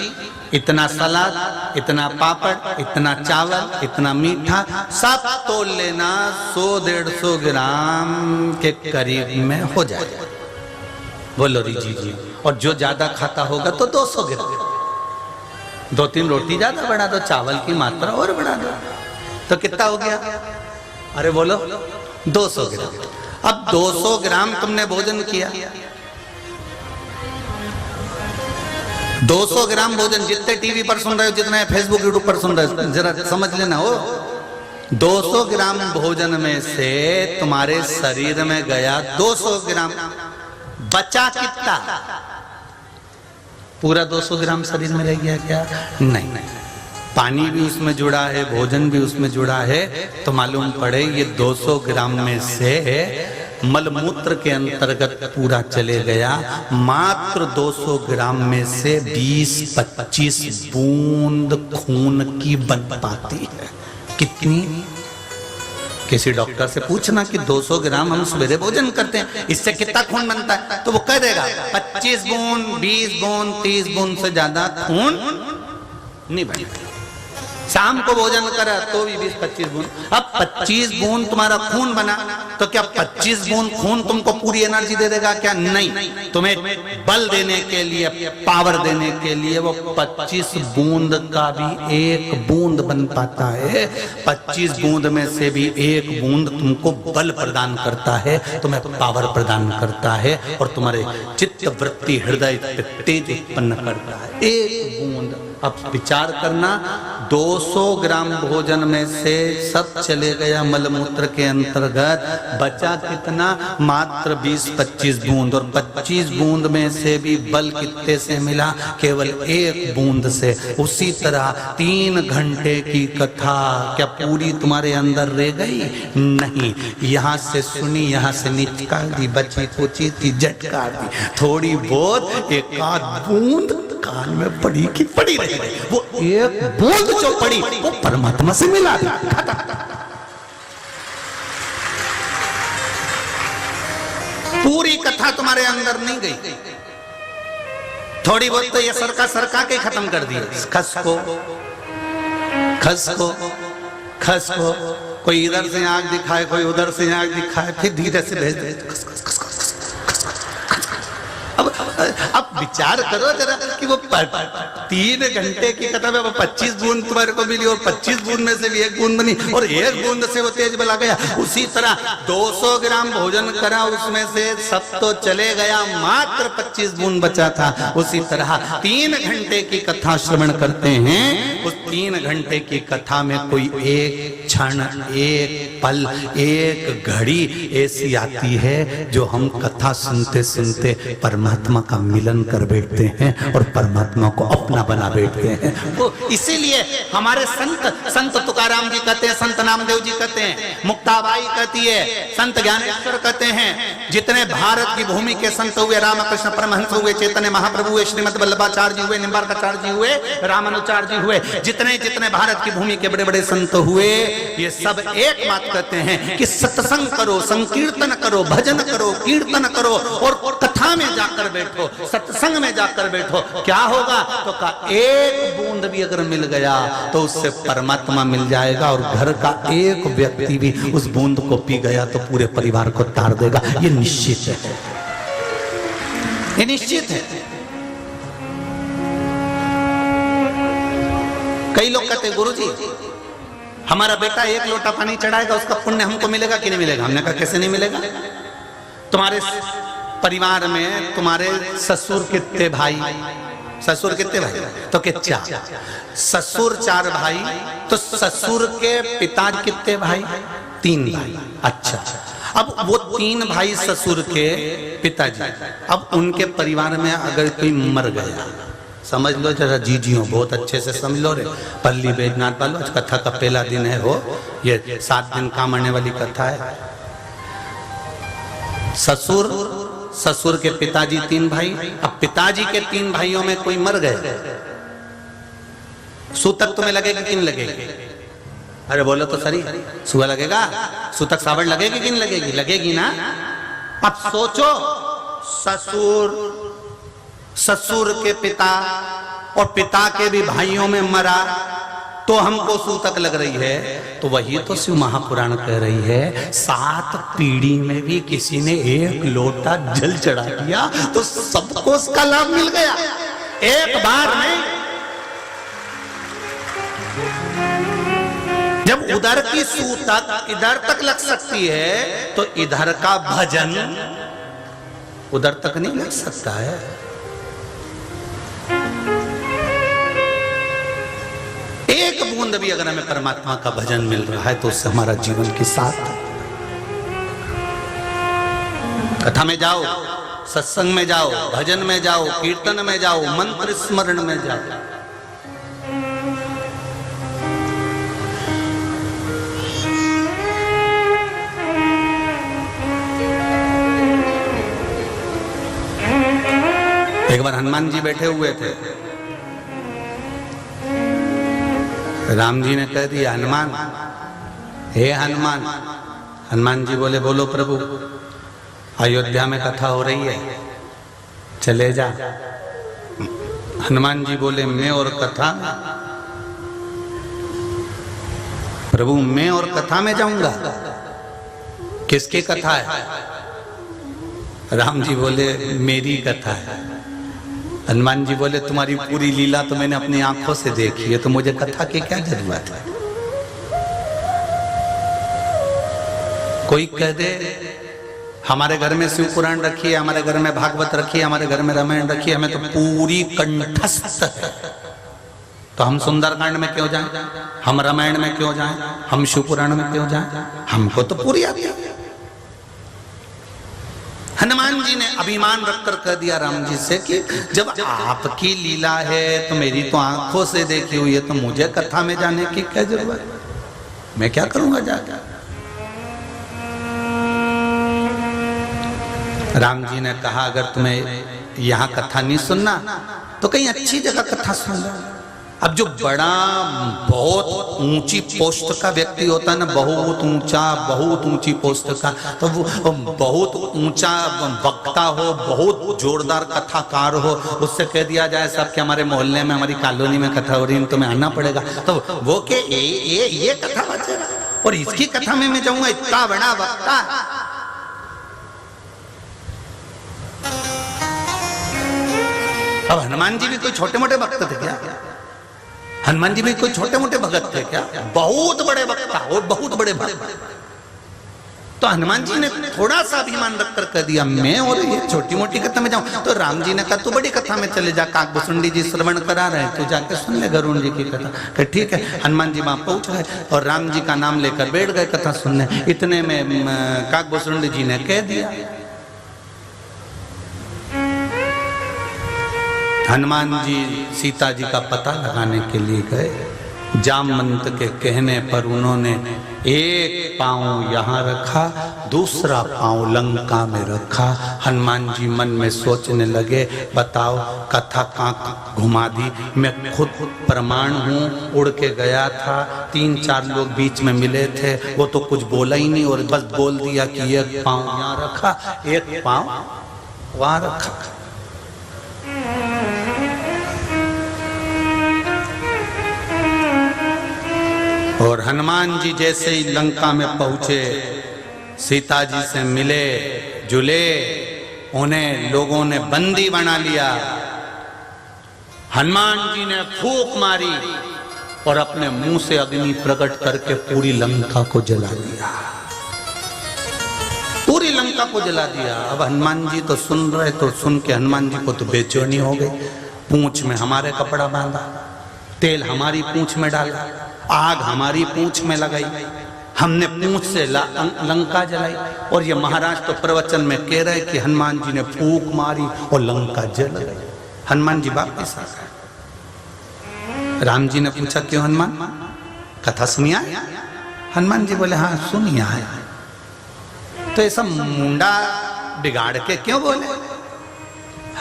इतना सलाद, इतना पापड़, इतना चावल, इतना मीठा, सब तोल लेना 100-150 ग्राम के करीब में हो जाए। बोलो री जी। और जो ज्यादा खाता होगा तो 200 ग्राम। 2-3 रोटी ज्यादा बढ़ा दो, चावल की मात्रा और बढ़ा दो, तो कितना हो गया? अरे बोलो 200 ग्राम। अब 200 ग्राम तुमने भोजन किया, 200 ग्राम भोजन। जितने टीवी पर सुन रहे हो, जितने फेसबुक यूट्यूब पर सुन रहे हो, जरा समझ लेना हो, 200 ग्राम भोजन में से तुम्हारे शरीर में गया 200 ग्राम, बचा कितना? पूरा 200 ग्राम शरीर में रह गया क्या? नहीं, पानी भी उसमें जुड़ा है, भोजन भी उसमें जुड़ा है। तो मालूम पड़े ये 200 ग्राम में से मलमूत्र के अंतर्गत पूरा चले गया। मात्र 200 ग्राम में से 20-25 बूंद खून की बन पाती है। कितनी? किसी डॉक्टर से पूछना कि 200 ग्राम हम सवेरे भोजन करते हैं, इससे कितना खून बनता है, तो वो कह देगा 25 बूंद, 20 बूंद, 30 बूंद से ज्यादा खून नहीं बनेगी। शाम को भोजन करा तो भी 20-25 बूंद। अब 25 बूंद तुम्हारा खून बना तो क्या 25 बूंद खून तुमको पूरी एनर्जी दे देगा क्या? नहीं, तुम्हें बल देने के लिए, पावर देने के लिए वो 25 बूंद का भी एक बूंद बन पाता है। 25 बूंद में से भी एक बूंद तुमको बल प्रदान करता है, तुम्हें पावर प्रदान करता है और तुम्हारे चित्त वृत्ति हृदय तेज उत्पन्न करता है। एक बूंद। अब विचार करना, 200 ग्राम भोजन में से सब चले गया मलमूत्र के अंतर्गत, बचा कितना? मात्र 20-25 बूंद। और 25 बूंद में से भी बल कितने से मिला? केवल एक बूंद से। उसी तरह 3 घंटे की कथा क्या पूरी तुम्हारे अंदर रह गई? नहीं, यहाँ से सुनी, यहाँ से निकाल दी, बची कुची थी झटकार दी, थोड़ी बहुत एक आध बूंद कान में पड़ी की पड़ी रही। वो एक बूंद जो पड़ी वो परमात्मा से मिला था। पूरी कथा तुम्हारे अंदर नहीं गई, थोड़ी बहुत तो ये सरका के खत्म कर दिए। खस को कोई इधर से आंख दिखाए, कोई उधर से आंख दिखाए, फिर धीरे से भेज दे। अब विचार करो जरा कि वो 3 घंटे की कथा में 25 बूंद तुम्हारे को मिली और 25 बूंद में से भी एक बूंद बनी और एक बूंद से वो तेज बला गया। उसी तरह 200 ग्राम भोजन करा, उसमें से सब तो चले गया, मात्र 25 बूंद बचा था। उसी तरह 3 घंटे की कथा श्रवण करते हैं, उस 3 घंटे की कथा में कोई एक क्षण, एक पल, एक घड़ी ऐसी आती है जो हम कथा सुनते सुनते परमात्मा का मिलन कर बैठते हैं और परमात्मा को अपना बना बैठते हैं। वो इसीलिए हमारे संत तुकाराम जी कहते हैं, संत नामदेव जी कहते हैं, मुक्ताबाई कहती है, संत ज्ञानेश्वर कहते हैं, जितने भारत की भूमि के संत हुए, रामकृष्ण परमहंस हुए, चैतन्य महाप्रभु हुए, श्रीमद वल्लभाचार्य जी हुए, निम्बार्काचार्य जी हुए, रामानुचार्य जी हुए, जितने जितने भारत की भूमि के बड़े बड़े संत हुए, ये सब एक बात कहते हैं कि सत्संग करो, संकीर्तन करो, भजन करो, कीर्तन करो और कथा में जाकर बैठो, सत्संग में जाकर बैठो। क्या होगा? तो का एक बूंद भी अगर मिल गया तो उससे परमात्मा मिल जाएगा और घर का एक व्यक्ति भी उस बूंद को पी गया तो पूरे परिवार को तार देगा। ये निश्चित है, ये निश्चित है। कई लोग कहते हैं गुरुजी हमारा बेटा 1 लोटा पानी चढ़ाएगा, उसका पुण्य हमको मिलेगा कि नहीं मिलेगा? हमने कहा कैसे नहीं मिलेगा? तुम्हारे परिवार में तुम्हारे ससुर कितने भाई? ससुर कितने भाई? तो के 4। ससुर 4 भाई, तो ससुर के पिता कितने भाई? 3 भाई। अच्छा, अब वो 3 भाई ससुर के पिताजी, अब उनके परिवार में अगर कोई मर गया, समझ लो जरा, जीजियों बहुत अच्छे से समझ लो रे, पल्ली बैजनाथ वालों, आज कथा का पहला दिन है, हो ये 7 दिन काम आने वाली कथा है। ससुर के पिताजी 3 भाई, अब पिताजी के 3 भाइयों में कोई मर गए, सूतक तुम्हें लगेगी कि नहीं लगेगी? अरे बोलो तो सही, सुआ लगेगा? सूतक सावड़ लगेगी कि नहीं लगेगी? लगेगी ना। अब सोचो, ससुर के पिता और पिता के भी भाइयों में मरा तो हमको सूतक लग रही है, तो वही तो शिव महापुराण कह रही है, 7 पीढ़ी में भी किसी ने 1 लोटा जल चढ़ा दिया तो सबको उसका लाभ मिल गया, एक बार में। जब उधर की सूतक इधर तक लग सकती है तो इधर का भजन उधर तक नहीं लग सकता है। एक बूंद भी अगर हमें परमात्मा का भजन मिल रहा है तो उससे हमारा जीवन के साथ। कथा में जाओ, सत्संग में जाओ, भजन में जाओ, कीर्तन में जाओ, मंत्र स्मरण में जाओ। एक बार हनुमान जी बैठे हुए थे, राम जी ने कह दिया हनुमान, हे हनुमान। हनुमान जी बोले बोलो प्रभु, अयोध्या में कथा हो रही है, चले जा। हनुमान जी बोले मैं और कथा में? प्रभु मैं और कथा में जाऊंगा? किसकी कथा है? राम जी बोले मेरी कथा है। हनुमान जी बोले तुम्हारी पूरी लीला तो मैंने अपनी आंखों से देखी है, तो मुझे कथा की क्या जरूरत है? कोई कह दे हमारे घर में शिव पुराण रखी है, हमारे घर में भागवत रखी है, हमारे घर में रामायण रखी है, हमें तो पूरी कंठस्थ है, तो हम सुंदरकांड में क्यों जाएं? हम रामायण में क्यों जाएं? हम शिव पुराण में क्यों जाएं? हमको तो पूरी आती है। हनुमान जी ने अभिमान रखकर कह दिया राम जी से कि जब आपकी लीला है तो मेरी तो आंखों से देखी हुई है, तो मुझे कथा में जाने की क्या जरूरत है? मैं क्या करूंगा जाकर? राम जी ने कहा अगर तुम्हें यहाँ कथा नहीं सुनना तो कहीं अच्छी जगह कथा सुन लो। अब जो बड़ा बहुत ऊंची पोस्ट का व्यक्ति होता है ना, बहुत ऊंची पोस्ट का, तो वो बहुत ऊंचा वक्ता हो, बहुत जोरदार कथाकार हो, उससे कह दिया जाए सब कि हमारे मोहल्ले में हमारी कॉलोनी में कथा हो रही है, तुम्हें आना पड़ेगा, तो वो के ये कथा बचेगा और इसकी कथा में मैं जाऊंगा, इतना बड़ा वक्ता। अब हनुमान जी भी कोई छोटे मोटे भक्त थे क्या? हनुमान जी भी कोई छोटे मोटे भगत थे क्या? बहुत बड़े वक्ता और बहुत बड़े भक्त। तो हनुमान जी ने थोड़ा सा अभिमान रखकर कह दिया मैं और ये छोटी मोटी कथा में जाऊं। तो राम जी ने कहा तू बड़ी कथा में चले जा, काकभूषुंडी जी श्रवण करा रहे हैं, तू जाके सुन ले गरुड़ जी की कथा। ठीक है, हनुमान जी वहां पहुंच गए और राम जी का नाम लेकर बैठ गए कथा सुनने। इतने में काकभूषुंडी जी ने कह दिया। हनुमान जी सीता जी का पता लगाने के लिए गए। जामवंत के कहने पर उन्होंने एक पांव यहाँ रखा, दूसरा पांव लंका में रखा। हनुमान जी मन में सोचने लगे बताओ कथा कहाँ घुमा दी, मैं खुद प्रमाण हूँ, उड़ के गया था, 3-4 लोग बीच में मिले थे, वो तो कुछ बोला ही नहीं और बस बोल दिया कि एक पांव यहाँ रखा, एक पांव वहाँ रखा। और हनुमान जी जैसे ही लंका में पहुंचे, सीता जी से मिले जुले, उन्हें लोगों ने बंदी बना लिया। हनुमान जी ने फूंक मारी और अपने मुंह से अग्नि प्रकट करके पूरी लंका को जला दिया, पूरी लंका को जला दिया। अब हनुमान जी तो सुन रहे, तो सुन के हनुमान जी को तो बेचैनी हो गई। पूंछ में हमारे कपड़ा बांधा, तेल हमारी पूंछ में डाला, आग हमारी पूंछ में लगाई, हमने पूंछ से लंका जलाई, और ये महाराज तो प्रवचन में कह रहे कि हनुमान जी ने फूंक मारी और लंका जल गई। हनुमान जी वापस आ गए। राम जी ने पूछा क्यों हनुमान, कथा सुनिया? हनुमान जी बोले हाँ सुनिया है। तो ऐसा मुंडा बिगाड़ के क्यों बोले?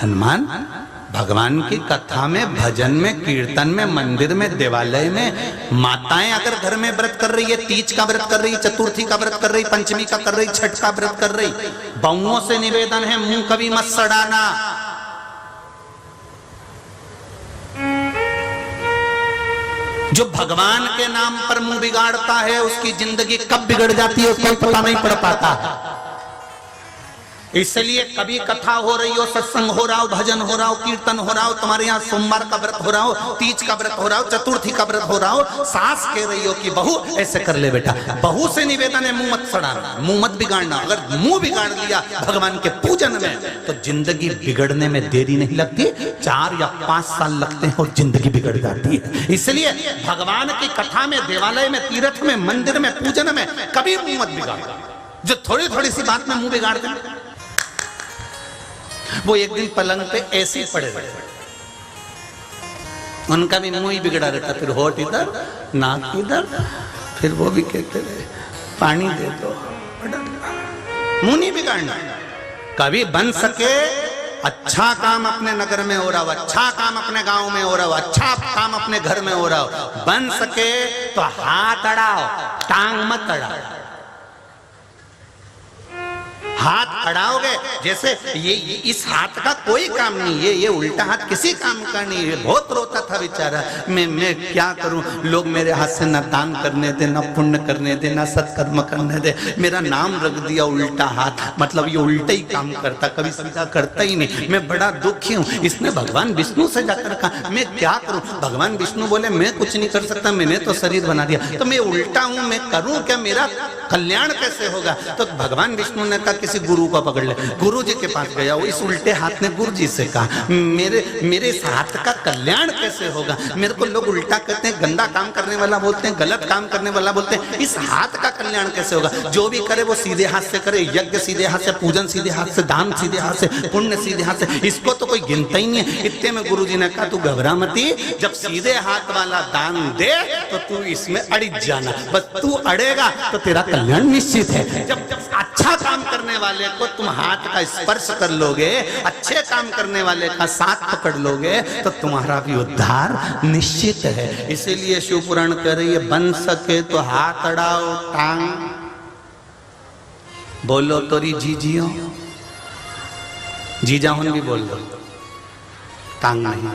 हनुमान भगवान की कथा में, भजन में, कीर्तन में, मंदिर में, देवालय में माताएं अगर घर में व्रत कर रही है, तीज का व्रत कर रही, चतुर्थी का व्रत कर रही, पंचमी का कर रही, छठ का व्रत कर रही, बहुओं से निवेदन है मुंह कभी मत सड़ाना। जो भगवान के नाम पर मुंह बिगाड़ता है उसकी जिंदगी कब बिगड़ जाती है उसको पता नहीं पड़ पाता। इसलिए कभी कथा हो रही हो, सत्संग हो रहा हो, भजन हो रहा हो, कीर्तन हो रहा हो, तुम्हारे यहाँ सोमवार का व्रत हो रहा हो, तीज का व्रत हो रहा हो, चतुर्थी का व्रत हो रहा हो, सास कह रही हो कि बहू ऐसे कर ले बेटा, बहू से निवेदन है मुंह मत सड़ाना, मुंह मत बिगाड़ना। अगर मुंह बिगाड़ लिया भगवान के पूजन में तो जिंदगी बिगड़ने में देरी नहीं लगती, 4 या 5 साल लगते हैं और जिंदगी बिगड़ जाती है। इसलिए भगवान की कथा में, देवालय में, तीर्थ में, मंदिर में, पूजन में कभी मुंह मत बिगाड़ना। जो थोड़ी थोड़ी सी बात में मुंह बिगाड़ दे, वो एक दिन पलंग पे ऐसे ही पड़े रहे, उनका भी मुंह ही बिगड़ा रहता, फिर होठ इधर, नाक इधर, फिर वो भी कहते रहे पानी दे दो, मुंह नहीं बिगाड़ना। कभी बन सके अच्छा काम अपने नगर में हो रहा हो, अच्छा काम अपने गांव में हो रहा हो, अच्छा काम अपने घर में हो रहा हो, बन सके तो हाथ अड़ाओ, टांग मत अड़ाओ। हाथ अड़ाओगे, जैसे ये इस हाथ का कोई काम नहीं, ये उल्टा हाथ किसी काम का नहीं है। बहुत रोता था बेचारा, मैं क्या करूं, लोग मेरे हाथ से ना दान करने दे, ना पुण्य करने दे, ना सत्कर्म करने दे, मेरा नाम रख दिया उल्टा हाथ, मतलब ये उल्टा ही काम करता, कभी सीधा करता ही नहीं, मैं बड़ा दुखी हूं। इसने भगवान विष्णु से जाकर कहा मैं क्या करूं, भगवान विष्णु बोले मैं कुछ नहीं कर सकता, मैंने तो शरीर बना दिया, तो मैं उल्टा हूं, मैं करूं क्या, मेरा कल्याण कैसे होगा। तो भगवान विष्णु ने कहा किसी गुरु को पकड़ ले। गुरु जी के पास गया, वो इस उल्टे हाथ ने गुरु जी से कहा मेरे इस हाथ का कल्याण कैसे होगा, मेरे को लोग उल्टा कहते हैं, गंदा काम करने वाला बोलते हैं, गलत काम करने वाला बोलते हैं, इस हाथ का कल्याण कैसे होगा। जो भी करे वो सीधे हाथ से करे, यज्ञ सीधे हाथ से, पूजन सीधे हाथ से, दान सीधे हाथ से, पुण्य सीधे हाथ से, इसको तो कोई गिनता ही नहीं है। इतने में गुरु जी ने कहा तू घबरा मती, जब सीधे हाथ वाला दान दे तो तू इसमें अड़ जाना, बस तू अड़ेगा तो तेरा कल्याण निश्चित है। जब अच्छा काम करने वाले को तुम हाथ का स्पर्श कर लोगे, अच्छे काम करने वाले का साथ पकड़ लोगे, तो तुम्हारा भी उद्धार निश्चित है। इसीलिए शिव पुराण कह रही है बन सके तो हाथ अड़ाओ, टांग बोलो तोरी जीजियो, जीजा हूं भी बोल दो, टांग नहीं।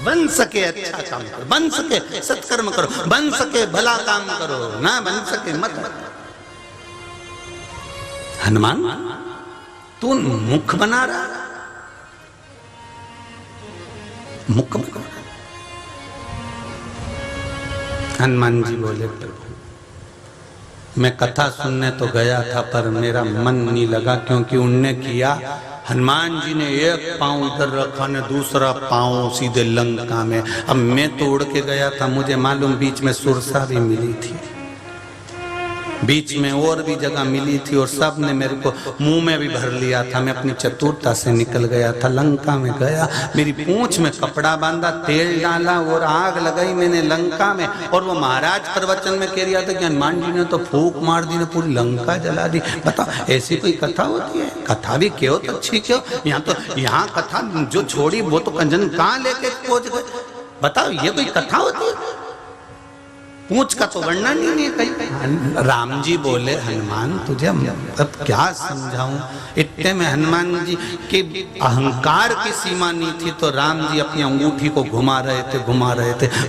बन सके अच्छा काम करो, बन सके सत्कर्म करो, बन सके भला काम करो, ना बन सके मत। हनुमान तू मुख बना रहा, मुख बना। हनुमान जी बोले प्रभु मैं कथा सुनने तो गया था पर मेरा मन नहीं लगा, क्योंकि उनने किया, हनुमान जी ने एक पांव इधर रखा ने दूसरा पांव सीधे लंका में। अब मैं तो उड़ के गया था, मुझे मालूम बीच में सुरसा भी मिली थी, बीच में और भी जगह मिली थी, और सब ने मेरे को मुंह में भी भर लिया था। मैं अपनी चतुरता से निकल गया था, लंका में गया, मेरी पूंछ में कपड़ा बांधा, तेल डाला और आग लगाई मैंने लंका में। और वो महाराज प्रवचन में कह रहा था कि हनुमान जी ने तो फूंक मार दी, ने पूरी लंका जला दी। बताओ ऐसी कोई कथा होती है? कथा भी क्यों तो अच्छी क्यों, यहाँ कथा जो छोड़ी वो तो कंजन कहाँ लेके पहुंच गए। बताओ ये कोई कथा होती है? पूछ का तो वर्णन ही नहीं कहीं। राम जी बोले हनुमान तुझे अब क्या समझाऊं। इतने में हनुमान जी के अहंकार की सीमा नहीं थी, तो राम जी अपनी अंगूठी को घुमा रहे थे,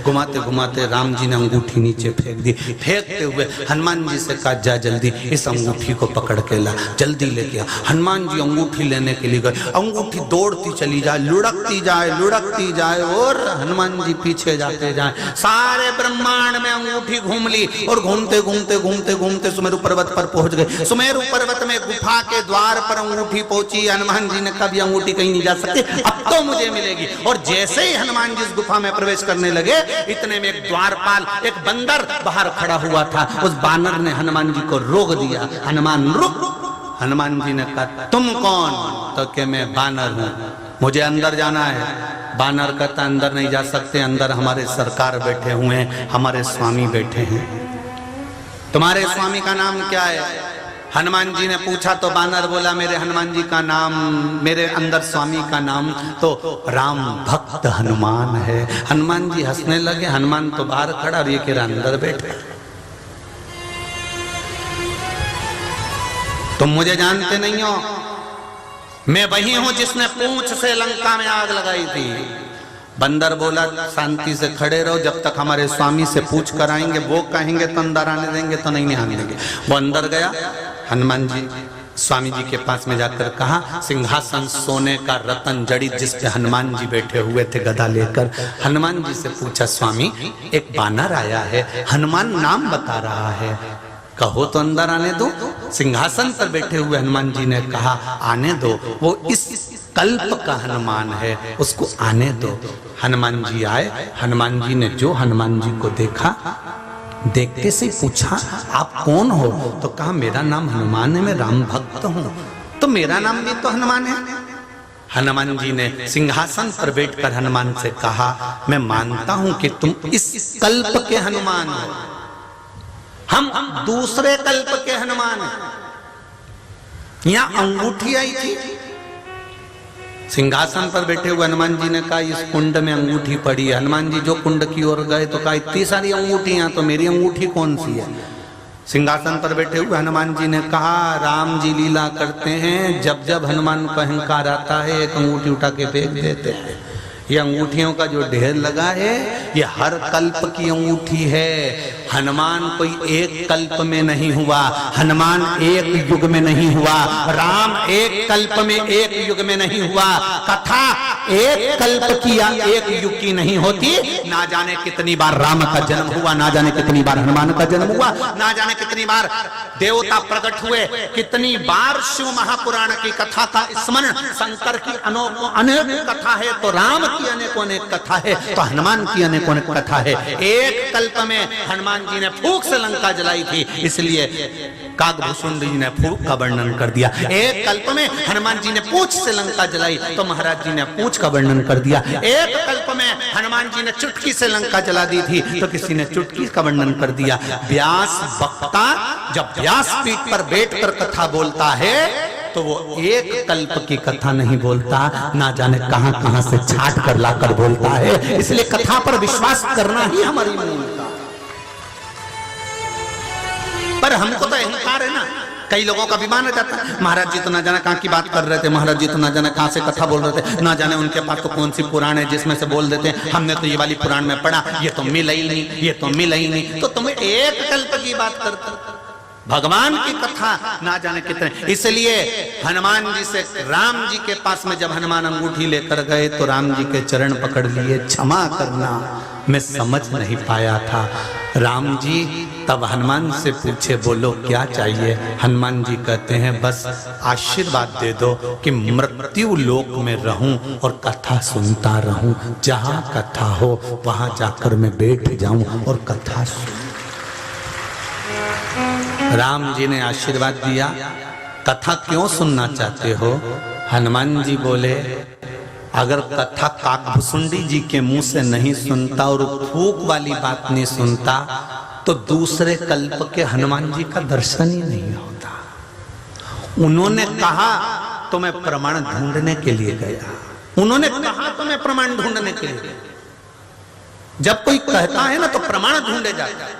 घुमाते घुमाते राम जी ने अंगूठी नीचे फेंक दी। फेंकते हुए हनुमान जी से कहा जा जल्दी इस अंगूठी को पकड़ के ला, जल्दी लेके आ। हनुमान जी अंगूठी लेने के लिए गए, अंगूठी दौड़ती चली जाए, लुढ़कती जाए और हनुमान जी पीछे जाते जाए। सारे ब्रह्मांड में अंगूठी घूम ली और घूमते सुमेरु पर्वत पर पहुंच गए। सुमेरु पर्वत में गुफा के द्वार पर अंगूठी पहुंची। हनुमान जी ने कभी अंगूठी कहीं नहीं जा सकती, अब तो मुझे मिलेगी। और जैसे ही हनुमान जी इस गुफा में प्रवेश करने लगे, इतने में एक द्वारपाल, एक बंदर बाहर खड़ा हुआ था। उस बानर ने हनुमान जी को रोक दिया। हनुमान रुक। हनुमान जी ने कहा तुम कौन? तो कि मैं बानर हूं, मुझे अंदर जाना है। बानर कहता अंदर नहीं जा सकते, अंदर हमारे सरकार बैठे हुए हैं, हमारे स्वामी बैठे हैं। तुम्हारे स्वामी का नाम क्या है? हनुमान जी ने पूछा तो बानर बोला मेरे हनुमान जी का नाम, मेरे अंदर स्वामी का नाम तो राम भक्त हनुमान है। हनुमान जी हंसने लगे। हनुमान तो बाहर खड़ा और ये कह रहा अंदर बैठे। तुम मुझे जानते नहीं हो, मैं वही हूं जिसने पूंछ से लंका में आग लगाई थी। बंदर बोला शांति से खड़े रहो, जब तक हमारे स्वामी से पूछ कर आएंगे, वो कहेंगे तो अंदर आने देंगे, तो नहीं आने देंगे। वो अंदर गया। हनुमान जी स्वामी जी के पास में जाकर कहा सिंहासन सोने का रतन जड़ित जिस पे हनुमान जी बैठे हुए थे गदा लेकर। हनुमान जी से पूछा स्वामी एक बानर आया है, हनुमान नाम बता रहा है, कहो तो अंदर आने दो। सिंहासन पर बैठे हुए हनुमान जी ने कहा आने दो, वो इस कल्प का हनुमान है, उसको आने दो। हनुमान जी आए। हनुमान जी ने जो हनुमान जी को देखा, देखते से पूछा आप कौन हो? तो कहा मेरा नाम हनुमान है, मैं राम भक्त हूं। तो मेरा नाम भी तो हनुमान है। हनुमान जी ने सिंहासन पर बैठकर हनुमान से कहा मैं मानता हूं कि तुम इस कल्प के हनुमान हो, हम दूसरे कल्प के हनुमान हैं। यहां अंगूठी आई थी। सिंहासन पर बैठे हुए हनुमान जी ने कहा इस कुंड में अंगूठी पड़ी है। हनुमान जी जो कुंड की ओर गए तो कहा इतनी सारी अंगूठियां, तो मेरी अंगूठी कौन सी है? सिंहासन पर बैठे हुए हनुमान जी ने कहा, राम जी लीला करते हैं, जब जब हनुमान को अहंकार आता है एक अंगूठी उठा के फेंक देते हैं। ये अंगूठियों का जो ढेर लगा है ये हर कल्प की अंगूठी है। हनुमान कोई एक कल्प में नहीं हुआ, हनुमान एक युग में नहीं हुआ, राम एक कल्प में एक युग में नहीं हुआ, कथा एक कल्प की या एक युग की नहीं होती। ना जाने कितनी बार राम का जन्म हुआ, ना जाने कितनी बार हनुमान का जन्म हुआ, ना जाने कितनी बार देवता प्रकट हुए, कितनी बार शिव महापुराण की कथा का स्मरण, शंकर की अनेक कथा है तो राम की अनेकों अनेक कथा है तो हनुमान की अनेकों अनेक कथा है। एक कल्प में हनुमान जी ने फूंक से लंका जलाई थी, इसलिए काकभूषुंडी जी ने फूंक का वर्णन कर दिया। एक कल्प में हनुमान जी ने पूंछ से लंका जलाई तो महाराज जी ने पूंछ का वर्णन कर दिया। एक कल्प में हनुमान जी ने चुटकी से लंका जला दी थी तो किसी ने चुटकी का वर्णन कर दिया। व्यास वक्ता जब व्यासपीठ पर बैठकर कथा बोलता है तो वो एक कल्प की कथा नहीं बोलता, ना जाने कहां कहां से छाट कर लाकर बोलता है। इसलिए कथा पर विश्वास करना ही हमारी मूलता। पर हमको तो अहंकार है ना, कई लोगों का अभिमान आ जाता है, महाराज जी तो ना जाने कहां की बात कर रहे थे, महाराज जी तो ना जाने कहां से कथा बोल रहे थे, ना जाने उनके पास तो कौन सी पुराण है जिसमें से बोल देते हैं, हमने तो ये वाली पुराण में पढ़ा, ये तो मिला ही नहीं, ये तो मिला ही नहीं। तो तुम्हें एक कल्प की बात करते, भगवान की कथा ना जाने कितने। इसलिए हनुमान जी से राम जी के पास में जब हनुमान अंगूठी लेकर गए तो राम जी के चरण पकड़ लिए, क्षमा करना मैं समझ नहीं पाया था। राम जी तब हनुमान से पूछे, बोलो क्या चाहिए? हनुमान जी कहते हैं बस आशीर्वाद दे दो कि मृत्यु लोक में रहूं और कथा सुनता रहूं, जहां कथा हो वहां जाकर मैं बैठ जाऊं और कथा सुनूं। राम जी ने आशीर्वाद दिया। कथा क्यों सुनना चाहते हो? हनुमान जी बोले, अगर कथा काकभूषुंडी जी के मुंह से नहीं सुनता और फूंक वाली बात नहीं सुनता तो दूसरे कल्प के हनुमान जी का दर्शन ही नहीं होता। उन्होंने कहा तो मैं प्रमाण ढूंढने के लिए गया, उन्होंने कहा तो मैं प्रमाण ढूंढने के लिए। जब कोई कहता है ना तो प्रमाण ढूंढे जाता है।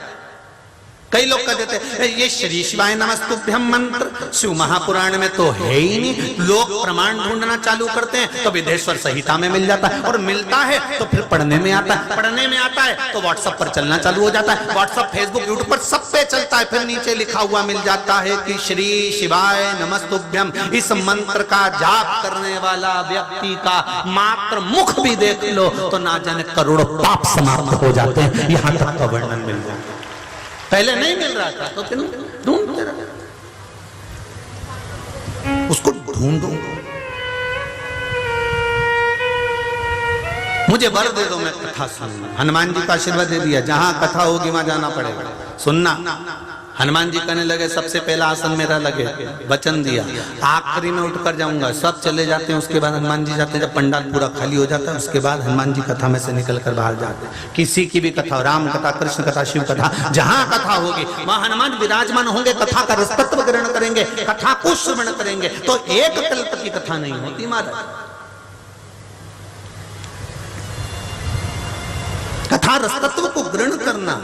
कई लोग कह देते हैं ये श्री शिवाय नमस्तुभ्यम मंत्र शिव महापुराण में तो है ही नहीं, लोग प्रमाण ढूंढना चालू करते हैं तो विदेश्वर संहिता में मिल जाता है, और मिलता है तो फिर पढ़ने में आता है, पढ़ने में आता है तो व्हाट्सएप पर चलना चालू हो जाता है, व्हाट्सएप फेसबुक यूट्यूब पर सब पे चलता है, फिर नीचे लिखा हुआ मिल जाता है कि श्री शिवाय नमस्तुभ्यम। इस मंत्र का जाप करने वाला व्यक्ति का मात्र मुख भी देख लो तो ना जाने करोड़ों पाप समाप्त हो जाते हैं। यहाँ तक का वर्णन मिल जाता है। पहले नहीं मिल रहा था तो फिर ढूंढते रहे, उसको ढूंढो। मुझे वर दे दो मैं कथा सुनूं। हनुमान जी का आशीर्वाद दे दिया, जहां कथा होगी वहां जाना पड़ेगा, सुनना। हनुमान जी कहने लगे सबसे पहला आसन मेरा लगे, वचन दिया, आखिरी में उठकर जाऊंगा। सब चले जाते हैं, उसके बाद हनुमान जी जाते हैं। जब पंडाल पूरा खाली हो जाता है उसके बाद हनुमान जी कथा में से निकलकर बाहर जाते हैं। किसी की भी कथा, राम कथा, कृष्ण कथा, शिव कथा, जहां कथा होगी वहां हनुमान विराजमान होंगे, कथा का रसतत्व ग्रहण करेंगे, कथा को श्रवण करेंगे। तो एक कल्प की कथा नहीं होती महाराज, कथा रसतत्व को ग्रहण करना।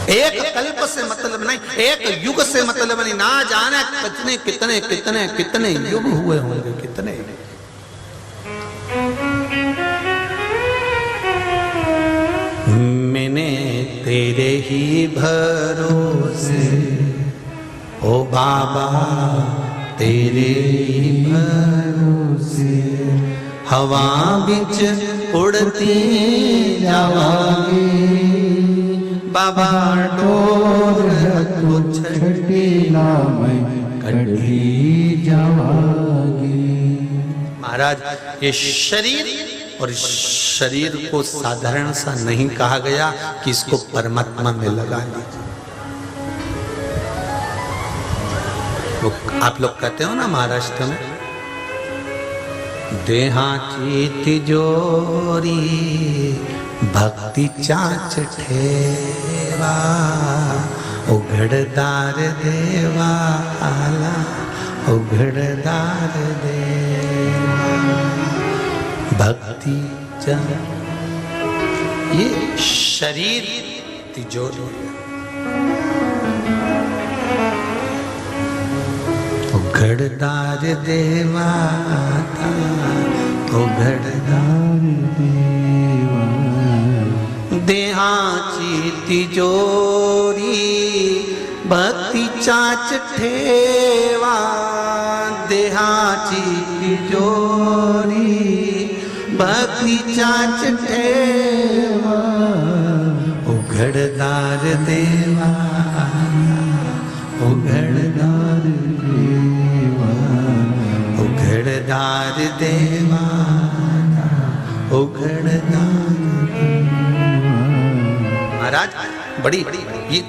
एक कल्प से मतलब नहीं, एक युग से मतलब नहीं, ना जाने कितने कितने कितने कितने युग हुए होंगे, कितने। मैंने तेरे ही भरोसे ओ बाबा, तेरे ही भरोसे हवा बिच उड़ती जावांगी, बाबा डोर छठीला मैं कढ़ी जावांगी। महाराज ये शरीर और शरीर को साधारण सा नहीं कहा गया कि इसको परमात्मा में लगा लीजिए। वो आप लोग कहते हो ना महाराष्ट्र में, देहाची तिजोरी भक्ति चाच ठेवा, उघडदार देवा आला, उघडदार देवा। भक्ति जन, ये शरीर तिजोरी है। घड़दार देवाता, ओ घड़दार देवा, देहाची तिजोरी भक्ति चाच ठेवा, देहाची तिजोरी भक्ति चाच ठेवा, ओ घड़दार देवा, ओ घड़दार देवा, ओ घड़दार देवा, ओ घड़दार महाराज। बड़ी ये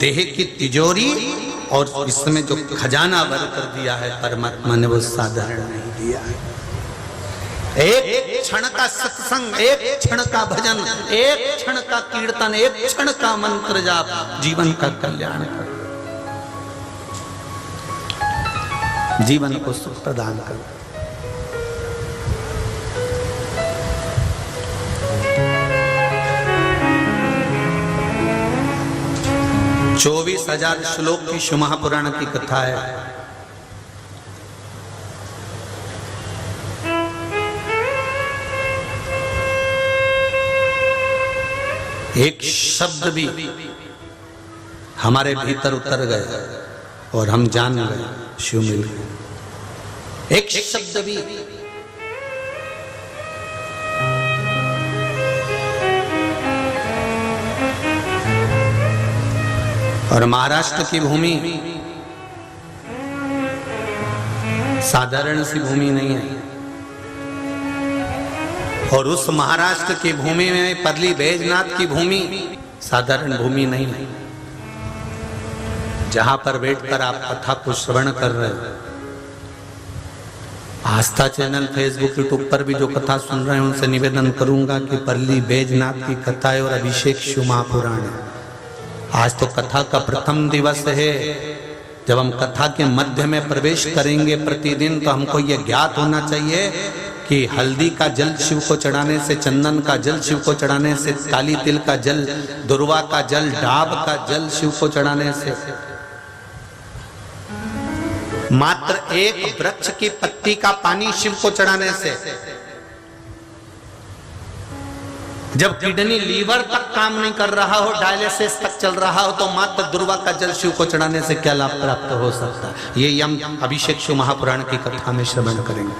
देह की तिजोरी और इसमें जो खजाना भर कर दिया है परमात्मा ने, वो साधारण नहीं दिया है। एक क्षण का सत्संग, एक क्षण का भजन, एक क्षण का कीर्तन, एक क्षण का मंत्र जाप जीवन का कल्याण कर, जीवन को सुख प्रदान कर। 24,000 श्लोक की शिव महापुराण की कथा है। एक शब्द भी हमारे भीतर उतर गए और हम जान गए शिव मिल गए। एक शब्द भी और महाराष्ट्र की भूमि साधारण सी भूमि नहीं है। और उस महाराष्ट्र की भूमि में परली बैजनाथ की भूमि साधारण भूमि नहीं है, जहां पर बैठकर आप कथा को श्रवण कर रहे हो। आस्था चैनल, फेसबुक, यूट्यूब पर भी जो कथा सुन रहे हैं उनसे निवेदन करूंगा कि परली बैजनाथ की कथा है और अभिषेक शिव महापुराण है। आज तो कथा का प्रथम दिवस है। जब हम कथा के मध्य में प्रवेश करेंगे प्रतिदिन, तो हमको यह ज्ञात होना चाहिए कि हल्दी का जल शिव को चढ़ाने से, चंदन का जल शिव को चढ़ाने से, काली तिल का जल, दुर्वा का जल, डाब का जल शिव को चढ़ाने से, मात्र एक वृक्ष की पत्ती का पानी शिव को चढ़ाने से, जब किडनी लीवर तक काम नहीं कर रहा हो, डायलिसिस तक चल रहा हो, तो मात्र दुर्वा का जल शिव को चढ़ाने से क्या लाभ प्राप्त हो सकता है। ये हम अभिषेक शिव महापुराण की कथा में श्रवण करेंगे।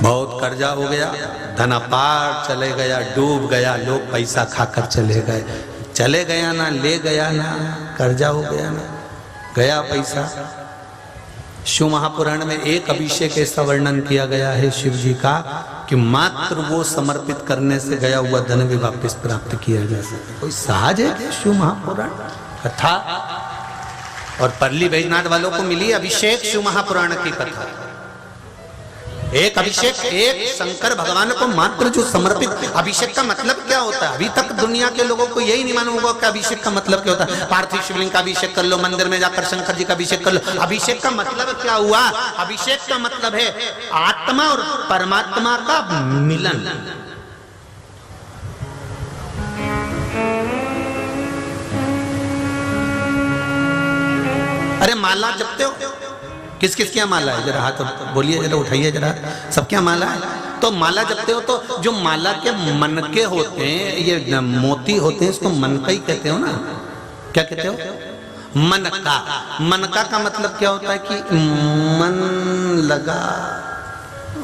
बहुत कर्जा हो गया, धन अपार चले गया, डूब गया, लोग पैसा खाकर चले गए। चले गया ना, ले गया ना, कर्जा हो गया ना, गया पैसा। शिव महापुराण में एक अभिषेक ऐसा वर्णन किया गया है शिव जी का कि मात्र वो समर्पित करने से गया हुआ धन भी वापस प्राप्त किया जा सकता। कोई सहज है शिव महापुराण कथा? और परली बैजनाथ वालों को मिली अभिषेक शिव महापुराण की कथा। एक अभिषेक, एक शंकर भगवान को मात्र जो समर्पित। अभिषेक का मतलब क्या होता है? अभी तक दुनिया के लोगों को यही नहीं मालूम होगा कि अभिषेक का मतलब क्या होता है। पार्थिव शिवलिंग का अभिषेक कर लो, मंदिर में जाकर शंकर जी का अभिषेक कर लो। अभिषेक का मतलब क्या हुआ? अभिषेक का मतलब है आत्मा और परमात्मा का मिलन। अरे माला जपते हो, किस किस क्या माला है? जरा हाथ बोलिए, जरा उठाइए, जरा सब क्या माला है? तो माला जपते हो तो जो माला के मनके होते हैं, ये मोती होते हैं, इसको मनका ही कहते हो ना? क्या कहते हो? मनका। मनका का मतलब क्या होता है कि मन लगा।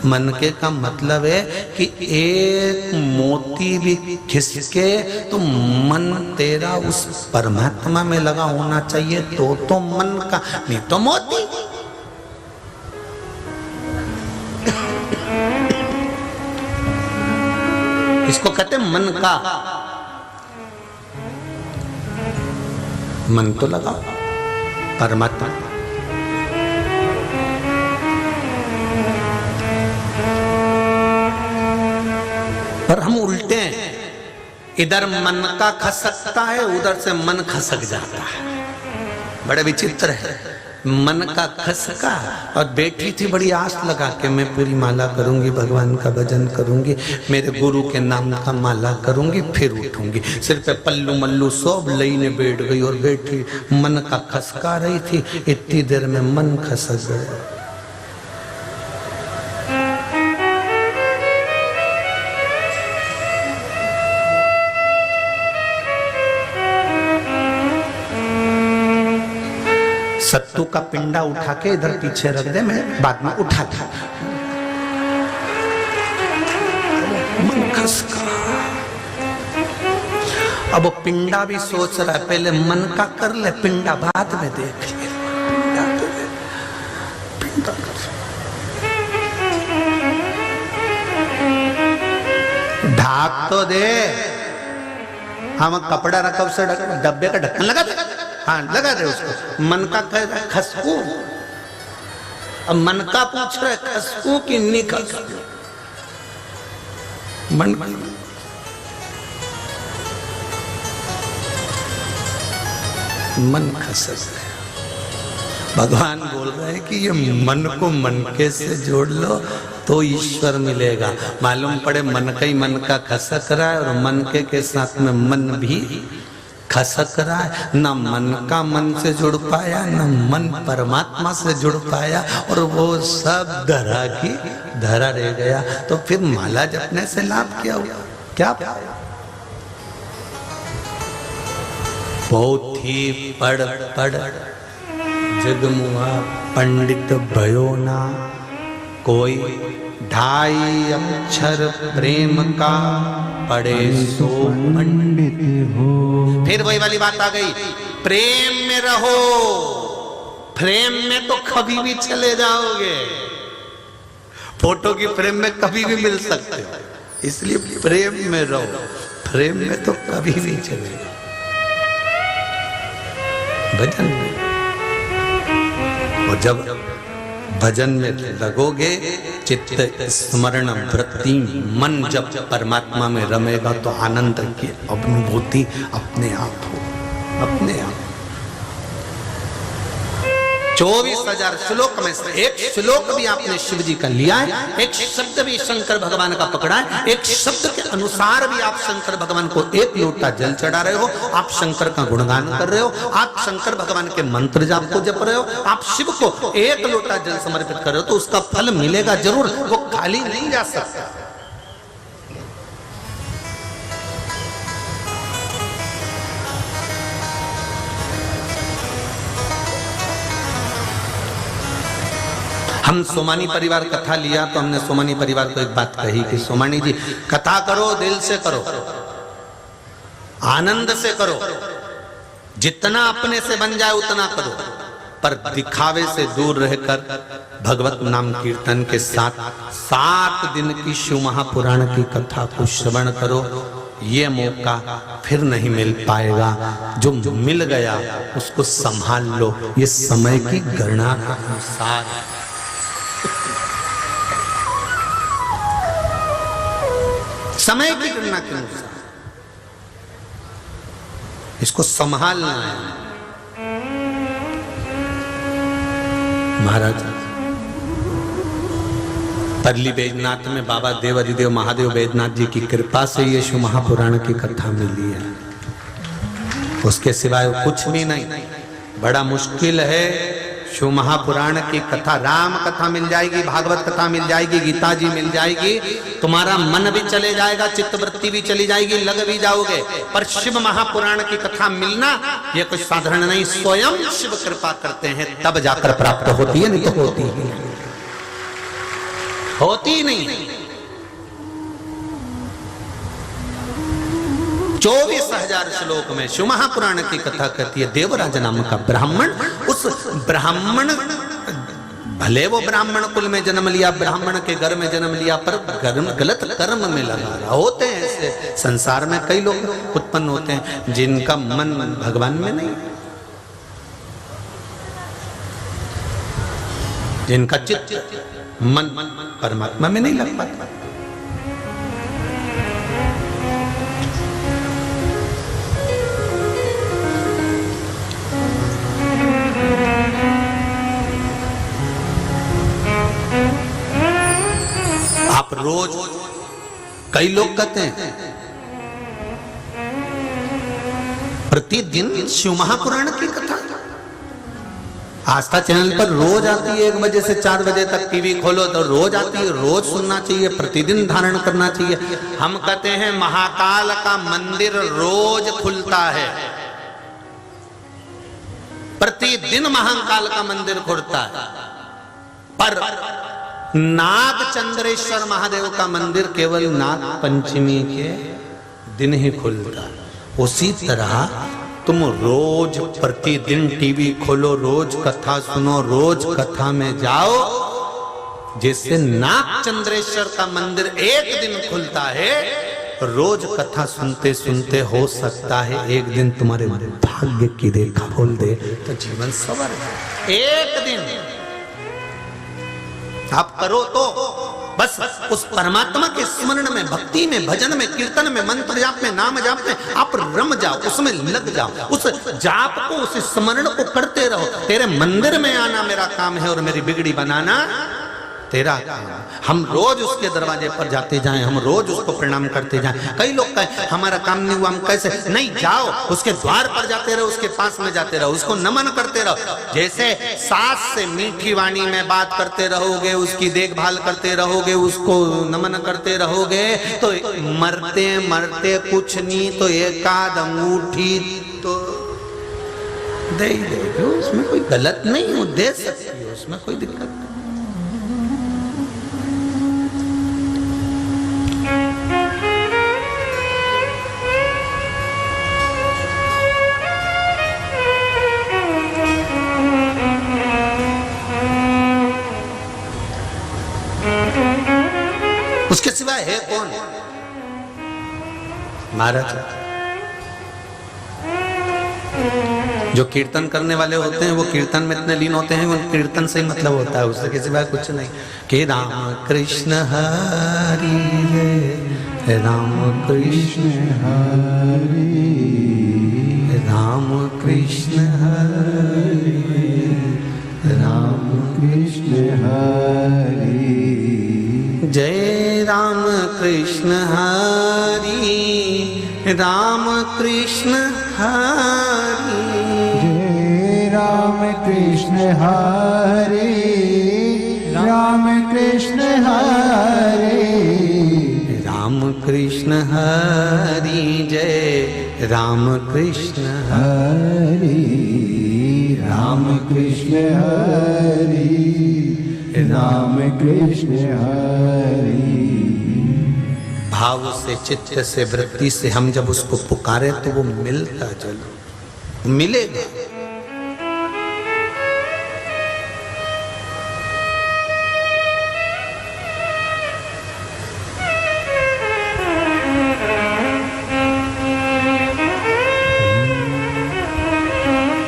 मनके का मतलब है कि एक मोती भी खिसके तो मन तेरा उस परमात्मा में लगा होना चाहिए, तो मन का, नहीं तो मोती। इसको कहते हैं मन का। मन तो लगाओ परमात्मा। पर हम उल्टे हैं, इधर मन का खसकता है, उधर से मन खसक जाता है। बड़े विचित्र है। मन का खसका। और बैठी थी बड़ी आस लगा के मैं पूरी माला करूंगी, भगवान का भजन करूंगी, मेरे गुरु के नाम का माला करूंगी, फिर उठूंगी। सिर पे पल्लू मल्लू सब लईने बैठ गई और बैठी मन का खसका रही थी। इतनी देर में मन खसक गया। सत्तू का पिंडा उठा के इधर पीछे रख दे, मैं बाद में उठा था। मन खसका। अब वो पिंडा भी सोच रहा है पहले मन का कर ले, पिंडा बाद में देख ले। पिंडा कर ढाक तो दे। हम कपड़ा रखा उसे डब्बे का ढक्कन लगा दे। हाँ लगा दे उसको। मन का कह रहा है खसकू, अब मन का पूछ रहा है खसकू कि नहीं खसकू। मन खसक रहा है। भगवान बोल रहे हैं कि ये मन को मन के से जोड़ लो तो ईश्वर मिलेगा। मालूम पड़े मन का ही मन का खसक रहा है और मन के साथ में मन भी खसक रहा है। न मन का मन से जुड़ पाया, न मन परमात्मा से जुड़ पाया, और वो सब धरा की धरा रह गया। तो फिर माला जपने से लाभ क्या हुआ? क्या पोथी पढ़ पढ़ जगमुआ पंडित भयो ना, कोई ढाई अक्षर प्रेम का पढ़े सो पंडित हो। फिर वही वाली बात आ गई, प्रेम में रहो, फ्रेम में तो कभी भी चले जाओगे, फोटो की फ्रेम में कभी भी मिल सकते हो, इसलिए प्रेम में रहो, फ्रेम में तो कभी भी चले जाओ। भजन में, और जब भजन में लगोगे, चित्त स्मरण वृत्ति, मन जब परमात्मा में रमेगा तो आनंद की अनुभूति अपने आप हो, अपने आप। 24,000 श्लोक में से एक श्लोक भी आपने शिव जी का लिया है, एक शब्द भी शंकर भगवान का पकड़ा है, एक शब्द के अनुसार भी आप शंकर भगवान को एक लोटा जल चढ़ा रहे हो, आप शंकर का गुणगान कर रहे हो, आप शंकर भगवान के मंत्र जाप को जप रहे हो, आप शिव को एक लोटा जल समर्पित कर रहे हो, तो उसका फल मिलेगा जरूर, वो खाली नहीं जा सकता। हम सोमानी परिवार कथा लिया तो हमने सोमानी परिवार को एक बात कही कि सोमानी जी कथा करो, दिल से करो, आनंद से करो, जितना अपने से बन जाए उतना करो, पर दिखावे से दूर रहकर भगवत नाम कीर्तन के साथ 7 दिन की शिव महापुराण की कथा को श्रवण करो। ये मौका फिर नहीं मिल पाएगा, जो मिल गया उसको संभाल लो। ये समय की गणना के अनुसार, समय की गणना के अनुसार इसको संभालना है। महाराज परली बैजनाथ में बाबा देव अधिदेव महादेव बैजनाथ जी की कृपा से ये शिव महापुराण की कथा मिली है, उसके सिवाय कुछ भी नहीं। बड़ा मुश्किल है शिव महापुराण की कथा, राम कथा मिल जाएगी, भागवत कथा मिल जाएगी, गीता जी मिल जाएगी, तुम्हारा मन भी चले जाएगा, चित्तवृत्ति भी चली जाएगी, लग भी जाओगे, पर शिव महापुराण की कथा मिलना ये कुछ साधारण नहीं। स्वयं शिव कृपा करते हैं तब जाकर प्राप्त होती है, नहीं तो होती नहीं। 24,000 श्लोक में शिव महापुराण की कथा कहती है। देवराज नाम का ब्राह्मण, उस ब्राह्मण, भले वो ब्राह्मण कुल में जन्म लिया, ब्राह्मण के घर में जन्म लिया, पर गलत कर्म में लगा रहा। होते हैं ऐसे संसार में कई लोग उत्पन्न होते हैं जिनका मन भगवान में नहीं, जिनका चित्त मन परमात्मा में नहीं लग पाता। रोज कई लोग कहते हैं प्रतिदिन शिव महापुराण की कथा आस्था चैनल पर रोज आती है, 1 बजे से 4 बजे तक टीवी खोलो तो रोज आती है, रोज सुनना चाहिए, प्रतिदिन धारण करना चाहिए। हम कहते हैं महाकाल का मंदिर रोज खुलता है, प्रतिदिन महाकाल का मंदिर खुलता है, पर नागचंद्रेश्वर महादेव का मंदिर केवल नाग पंचमी के दिन ही खुलता है। उसी तरह तुम रोज प्रतिदिन टीवी खोलो, रोज कथा सुनो, रोज कथा में जाओ, जैसे नागचंद्रेश्वर का मंदिर एक दिन खुलता है, रोज कथा सुनते सुनते हो सकता है एक दिन तुम्हारे भाग्य की रेखा खोल दे तो जीवन सवर जाए। एक दिन आप करो तो बस उस परमात्मा के स्मरण में, भक्ति में, भजन में, कीर्तन में, मंत्र जाप में, नाम जाप में आप रम जाओ, उसमें लग जाओ, उस जाप को, उस स्मरण को करते रहो। तेरे मंदिर में आना मेरा काम है और मेरी बिगड़ी बनाना तेरा काम। हम रोज उसके दरवाजे पर जाते जाएं, हम रोज उसको प्रणाम करते जाएं। कई लोग कहें हमारा काम नहीं हुआ, हम कैसे? नहीं, जाओ उसके द्वार पर जाते रहो, उसके पास में जाते रहो, उसको नमन करते रहो। जैसे सास से मीठी वाणी में बात करते रहोगे, उसकी देखभाल करते रहोगे, उसको नमन करते रहोगे, तो मरते मरते कुछ नहीं तो एकाध अंगूठी तो दे ही देगी, उसमें कोई गलत नहीं हो, दे सकती है, उसमें कोई दिक्कत नहीं। उसके सिवाय है कौन? महाराज जो कीर्तन करने वाले होते हैं वो कीर्तन में इतने लीन होते हैं, वो कीर्तन से ही मतलब होता है, उससे किसी बात कुछ नहीं। कि राम कृष्ण हरि रे, राम कृष्ण हरि, राम कृष्ण हरि, राम कृष्ण हरि, जय राम कृष्ण हरि, राम कृष्ण हरि, जय राम कृष्ण हरि, राम कृष्ण हरि, राम कृष्ण हरि, जय राम कृष्ण हरि, राम कृष्ण हरि, राम कृष्ण हरि। भाव से, चित्त से, वृत्ति से हम जब उसको पुकारे तो वो मिलता चलो, मिलेगा।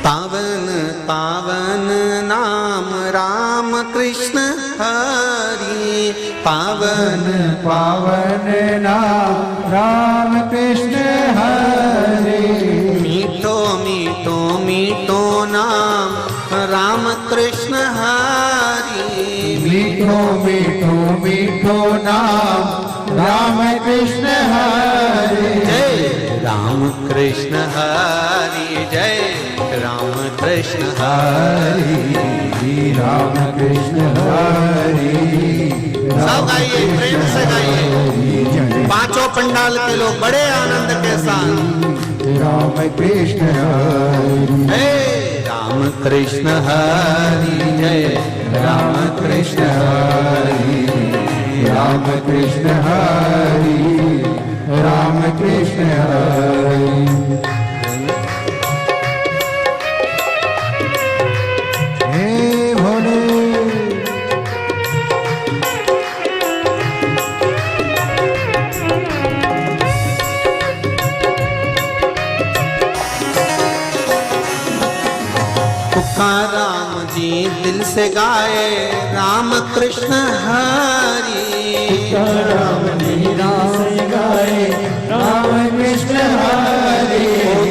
पावन पावन नाम राम कृष्ण हरि, पावन पावन नाम राम कृष्ण हरि, मीठो मीठो मीठो नाम राम कृष्ण हरि, मीठो मीठो मीठो नाम राम कृष्ण हरि, जय राम कृष्ण हरि, जय राम कृष्ण हरि, राम कृष्ण हरि। सब गाइए, प्रेम से गाइए, पांचों पंडाल के लोग बड़े आनंद के साथ। राम कृष्ण हरि, हे राम कृष्ण हरि, जय राम कृष्ण हरि, राम कृष्ण हरि, राम कृष्ण हरि। हे भोले राम जी दिल से गाए राम कृष्ण हरि, राम जी राम से गाए राम कृष्ण हरि,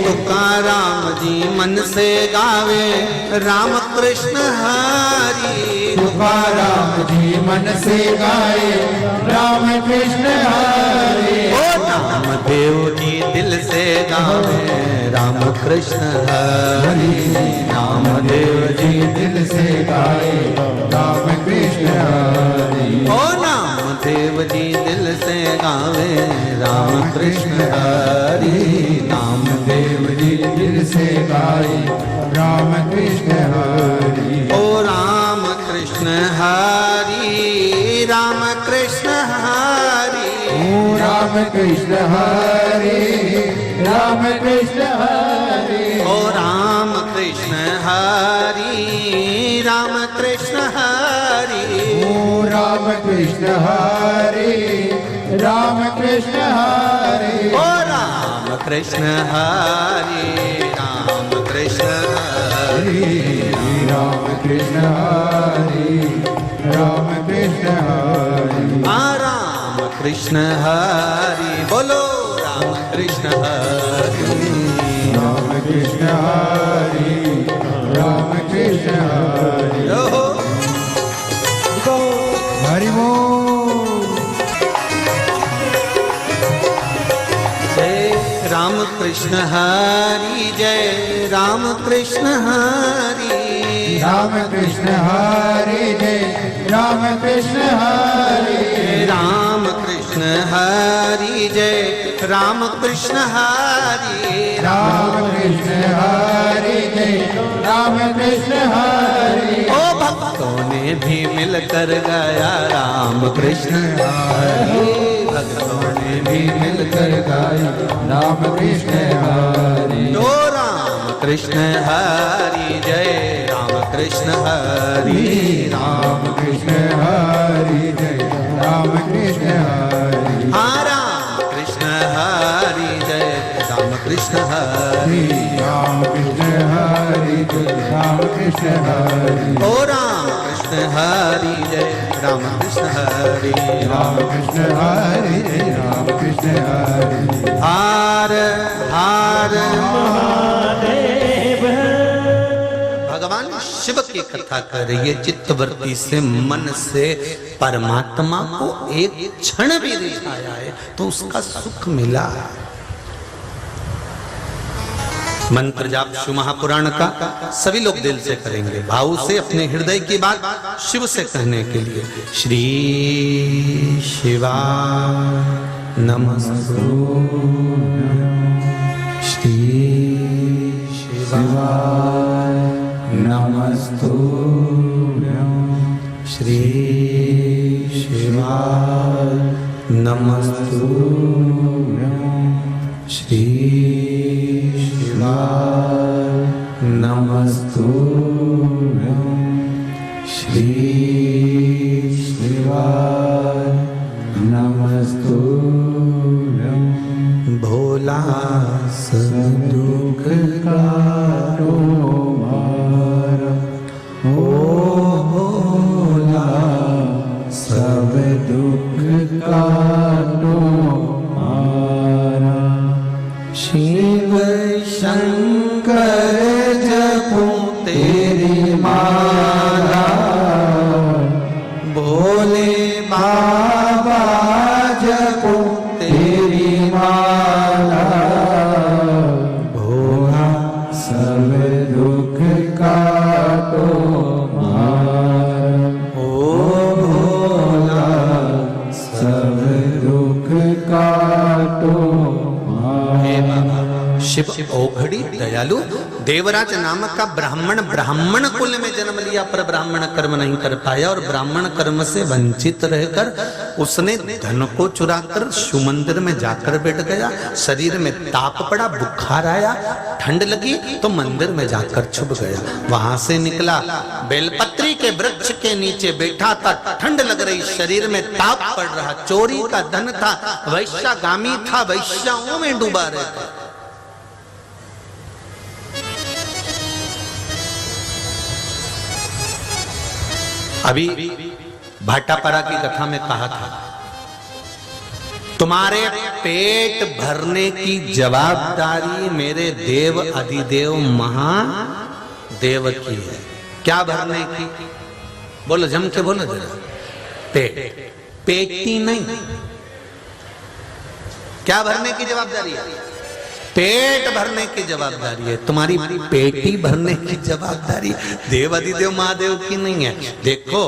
तुका राम जी मन से गावे राम कृष्ण हरि। तुकाराम जी मन से गाए राम कृष्ण हरे। ओ नामदेव जी दिल से गावे राम कृष्ण हरि। नामदेव जी दिल से गाए राम कृष्ण हरे। ओ नामदेव जी दिल से गावे राम कृष्ण हरि। नामदेव जी दिल से गाए राम कृष्ण हरे। ओ राम कृष्ण हरि राम कृष्ण हरि। ओ राम कृष्ण हरे राम कृष्ण हरे। ओ राम कृष्ण हरि राम कृष्ण हरि। ओ राम कृष्ण हरे राम कृष्ण हरे। ओ राम कृष्ण हरि राम कृष्ण हरि। राम कृष्ण हरे राम कृष्ण हरे। राम कृष्ण हरि बोलो राम कृष्ण हरि। राम कृष्ण हरे राम कृष्ण हरे। ओहो हरि बोल। जय राम कृष्ण हरि जय राम कृष्ण हरि। राम कृष्ण हरे जय राम कृष्ण हरे। राम कृष्ण हरि जय राम कृष्ण हरि। राम कृष्ण हरे जय राम कृष्ण हरे। ओ भक्तों ने भी मिलकर गाया राम कृष्ण हरि। भक्तों ने भी मिलकर गाया राम कृष्ण हरे। ओ राम कृष्ण हरि जय राम कृष्ण हरि। राम कृष्ण हरे जय राम कृष्ण हरे। राम कृष्ण हरि जय राम कृष्ण हरि। राम कृष्ण हरे जय राम कृष्ण हरे। ओ राम कृष्ण हरि जय राम कृष्ण हरि। राम कृष्ण हरे जय राम कृष्ण हरे। हार हार महादेव। भगवान शिव की कथा कर रही है। चित्तवृत्ति से मन से परमात्मा को एक क्षण भी रिझाया है तो उसका सुख मिला। मंत्र जाप शिव महापुराण का सभी लोग दिल से करेंगे, भाव से अपने हृदय की बात शिव से कहने के लिए। श्री शिवा नमस्तु। श्री शिवा नमस्तु। श्री शिवा नमस्तु। श्री शिवा नमस्तु। श्री शिवा नमस्तु। भोला सब दुख काटो भार। ओ भोला सब दुख काटो मारा। शिव शंकर जपूं तेरी माला। भोले बाबा जपूं तेरी माला। भोला सब दुख काटो मार। ओ भोला सब दुख काटो हे मार। बाबा शिव औघड़ी दयालु देवराज नामक का ब्राह्मण कुल में जन्म लिया, पर ब्राह्मण कर्म नहीं कर पाया और ब्राह्मण कर्म से वंचित रहकर उसने धन को चुराकर शिव मंदिर में जाकर बैठ गया। शरीर में ताप पड़ा, बुखार आया, ठंड लगी तो मंदिर में जाकर छुप गया। वहां से निकला, बेलपत्री के वृक्ष के नीचे बैठा था, ठंड लग रही, शरीर में ताप पड़ रहा, चोरी का धन था, वैश्यागामी था, वैश्याओं में डूबा रहता। अभी भाटापारा की कथा में कहा था, तुम्हारे पेट भरने की जवाबदारी मेरे देव अधिदेव महादेव की है। क्या भरने की? बोलो, जम के बोलो जरा। पेट। पेटी नहीं, क्या भरने की जवाबदारी है? पेट भरने की जवाबदारी है। तुम्हारी पेटी भरने की जवाबदारी देवाधिदेव महादेव की नहीं है। देखो,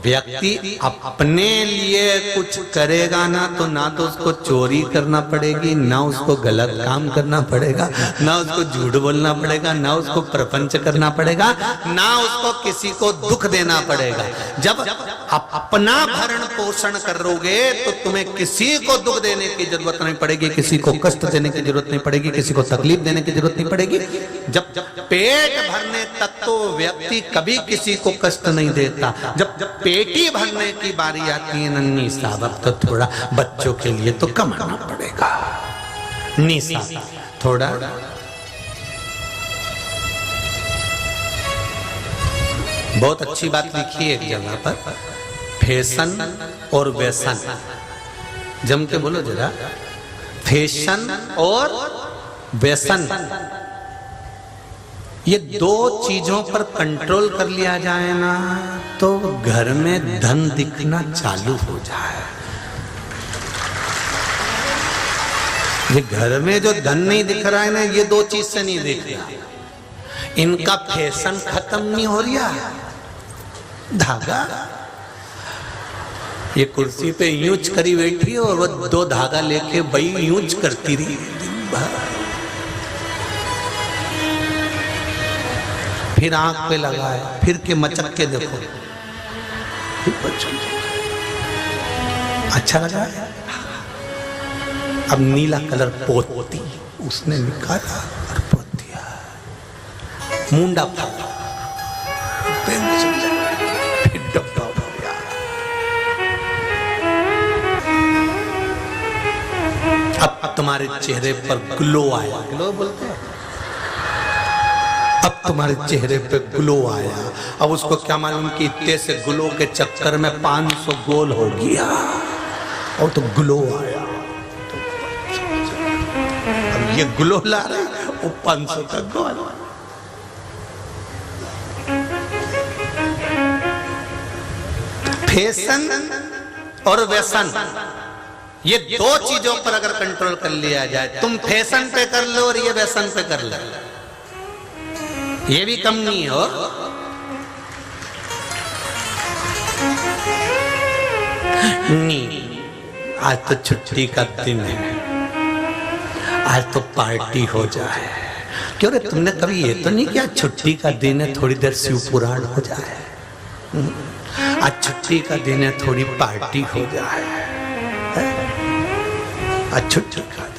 व्यक्ति अपने लिए कुछ करेगा ना तो उसको चोरी करना पड़ेगी, ना उसको गलत काम करना पड़ेगा, ना उसको झूठ बोलना पड़ेगा, ना उसको प्रपंच करना पड़ेगा, ना उसको किसी को दुख देना पड़ेगा। जब आप अपना भरण पोषण करोगे तो तुम्हें किसी को दुख देने की जरूरत नहीं पड़ेगी, किसी को कष्ट देने की जरूरत नहीं पड़ेगी, किसी को तकलीफ देने की जरूरत नहीं पड़ेगी। जब पेट भरने तक तो व्यक्ति कभी किसी को कष्ट नहीं देता। जब पेटी भरने की बारी आती है नन्ही साहब, अब तो थोड़ा बच्चों के लिए तो कमाना पड़ेगा। निशा थोड़ा बहुत अच्छी बात लिखी है एक जगह पर, फैशन और व्यसन। जम के बोलो जरा, फैशन और व्यसन, ये दो चीजों पर कंट्रोल कर लिया जाए ना तो घर में धन दिखना चालू हो जाए। ये घर में जो धन नहीं दिख रहा है ना, ये दो चीज से नहीं दिख रहा। इनका फैशन खत्म नहीं हो रहा है। धागा, ये कुर्सी पे यूज करी बैठी और वो दो धागा लेके बई यूज करती रही दिन भर, फिर आंख पे लगाए, फिर के मचक के देखो, अच्छा लगा है। अब नीला कलर पोती उसने निकाला और पोत दिया, मुंडा फाड़ा, फिर डब्बा हो गया। अब तुम्हारे चेहरे पर ग्लो आया, ग्लो बोलते हैं, अब तुम्हारे चेहरे पे ग्लो आया। अब उसको क्या मालूम कि इतने से ग्लो के चक्कर में 500 गोल हो गया और तो ग्लो आया। अब ये ग्लो ला रहा, वो 500 का गोल। फैशन और व्यसन, ये दो चीजों पर अगर कंट्रोल कर लिया जाए, तुम फैशन पे कर लो और ये व्यसन पे कर लो, ये भी कम नहीं हो। नहीं, आज तो छुट्टी का दिन है, आज तो पार्टी हो जाए। क्यों रे, तुमने कभी ये तो नहीं किया छुट्टी का दिन है थोड़ी देर शिव पुराण हो जाए? आज छुट्टी का दिन है थोड़ी पार्टी हो जाए। आज छुट्टी का दिन,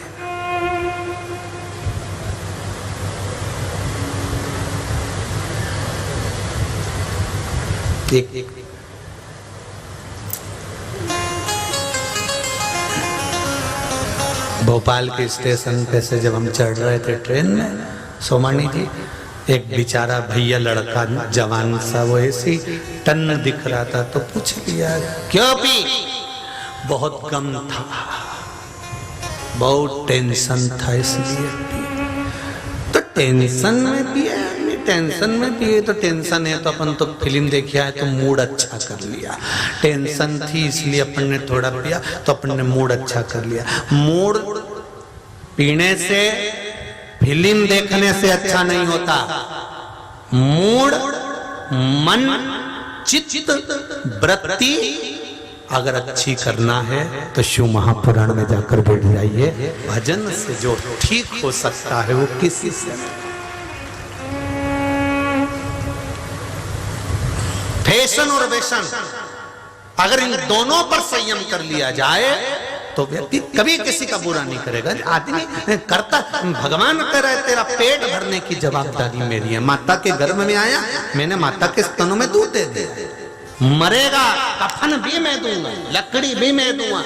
एक भोपाल के स्टेशन पे से जब हम चढ़ रहे थे ट्रेन में, सोमानी जी, एक बेचारा भैया लड़का जवान सा, वो ऐसी टन दिख रहा था, तो पूछ लिया क्यों पी? बहुत गम था, बहुत टेंशन था इसलिए पी। तो टेंशन में पिया, टेंशन में पिए तो टेंशन है तो अपन तो फिल्म देखे आए तो मूड अच्छा कर लिया। टेंशन थी इसलिए अपन ने थोड़ा पिया तो अपन ने मूड अच्छा कर लिया। मूड पीने से, फिल्म देखने से अच्छा नहीं होता। मूड, मन, चित्त, वृत्ति अगर अच्छी करना है तो शिव महापुराण में जाकर बैठ जाइए। भजन से जो ठीक हो सकता है वो किसी से। फैशन और व्यसन, अगर इन दोनों पर संयम कर लिया जाए तो व्यक्ति कभी किसी का बुरा नहीं करेगा। आदमी करता, भगवान कह रहे तेरा पेट भरने की जवाबदारी मेरी है। माता के गर्भ में आया, मैंने माता के स्तनों में दूध दे दिया। मरेगा, कफन भी मैं दूंगा, लकड़ी भी मैं दूंगा।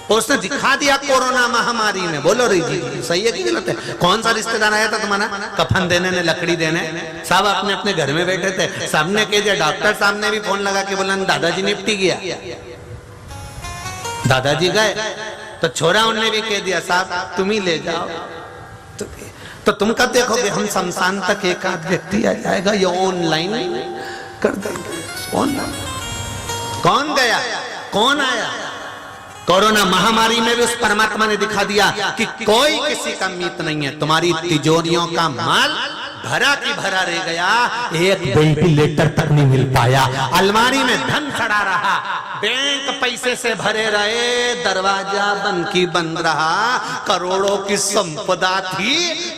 और उसने दिखा दिया कोरोना महामारी में। बोलो री जी, सही है कि गलत है? कौन सा रिश्तेदार आया था तुम्हारा कफन देने ने, लकड़ी देने? सब अपने अपने घर में बैठे थे। सामने कह दिया, डॉक्टर साहब ने भी फोन लगा के बोला दादाजी निपटी गया। दादाजी गए तो छोरा उनने भी कह दिया साहब तुम ही ले जाओ। तो तुम कब देखोगे हम शमशान तक एक आध व्यक्ति आ जाएगा, ये ऑनलाइन कर देंगे। ऑनलाइन कौन गया कौन आया? कोरोना महामारी में भी उस परमात्मा ने दिखा दिया कि कोई किसी का मीत नहीं है। तुम्हारी तिजोरियों का माल भरा की भरा रह गया, एक वेंटिलेटर तक नहीं मिल पाया, अलमारी में धन सड़ा रहा, बैंक पैसे से भरे रहे, दरवाजा बंद की बंद रहा, करोड़ों की संपदा थी,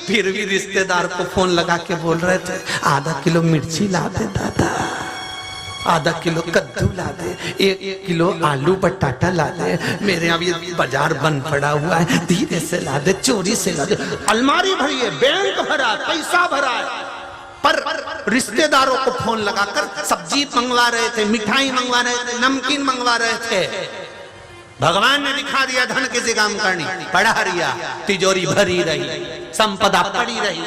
फिर भी रिश्तेदार को फोन लगा के बोल रहे थे आधा किलो मिर्ची ला दे दादा, आधा किलो कद्दू ला दे, 1 किलो आलू बटाटा ला दे, मेरे अभी बाजार बंद पड़ा हुआ है, धीरे से ला दे, चोरी से ला दे। अलमारी भरी है, बैंक भरा, पैसा भरा है, पर रिश्तेदारों को फोन लगाकर सब्जी मंगवा रहे थे, मिठाई मंगवा रहे थे, नमकीन मंगवा रहे थे। भगवान ने दिखा दिया धन किसी काम करनी, पड़ा रिया, तिजोरी भरी रही, संपदा पड़ी रही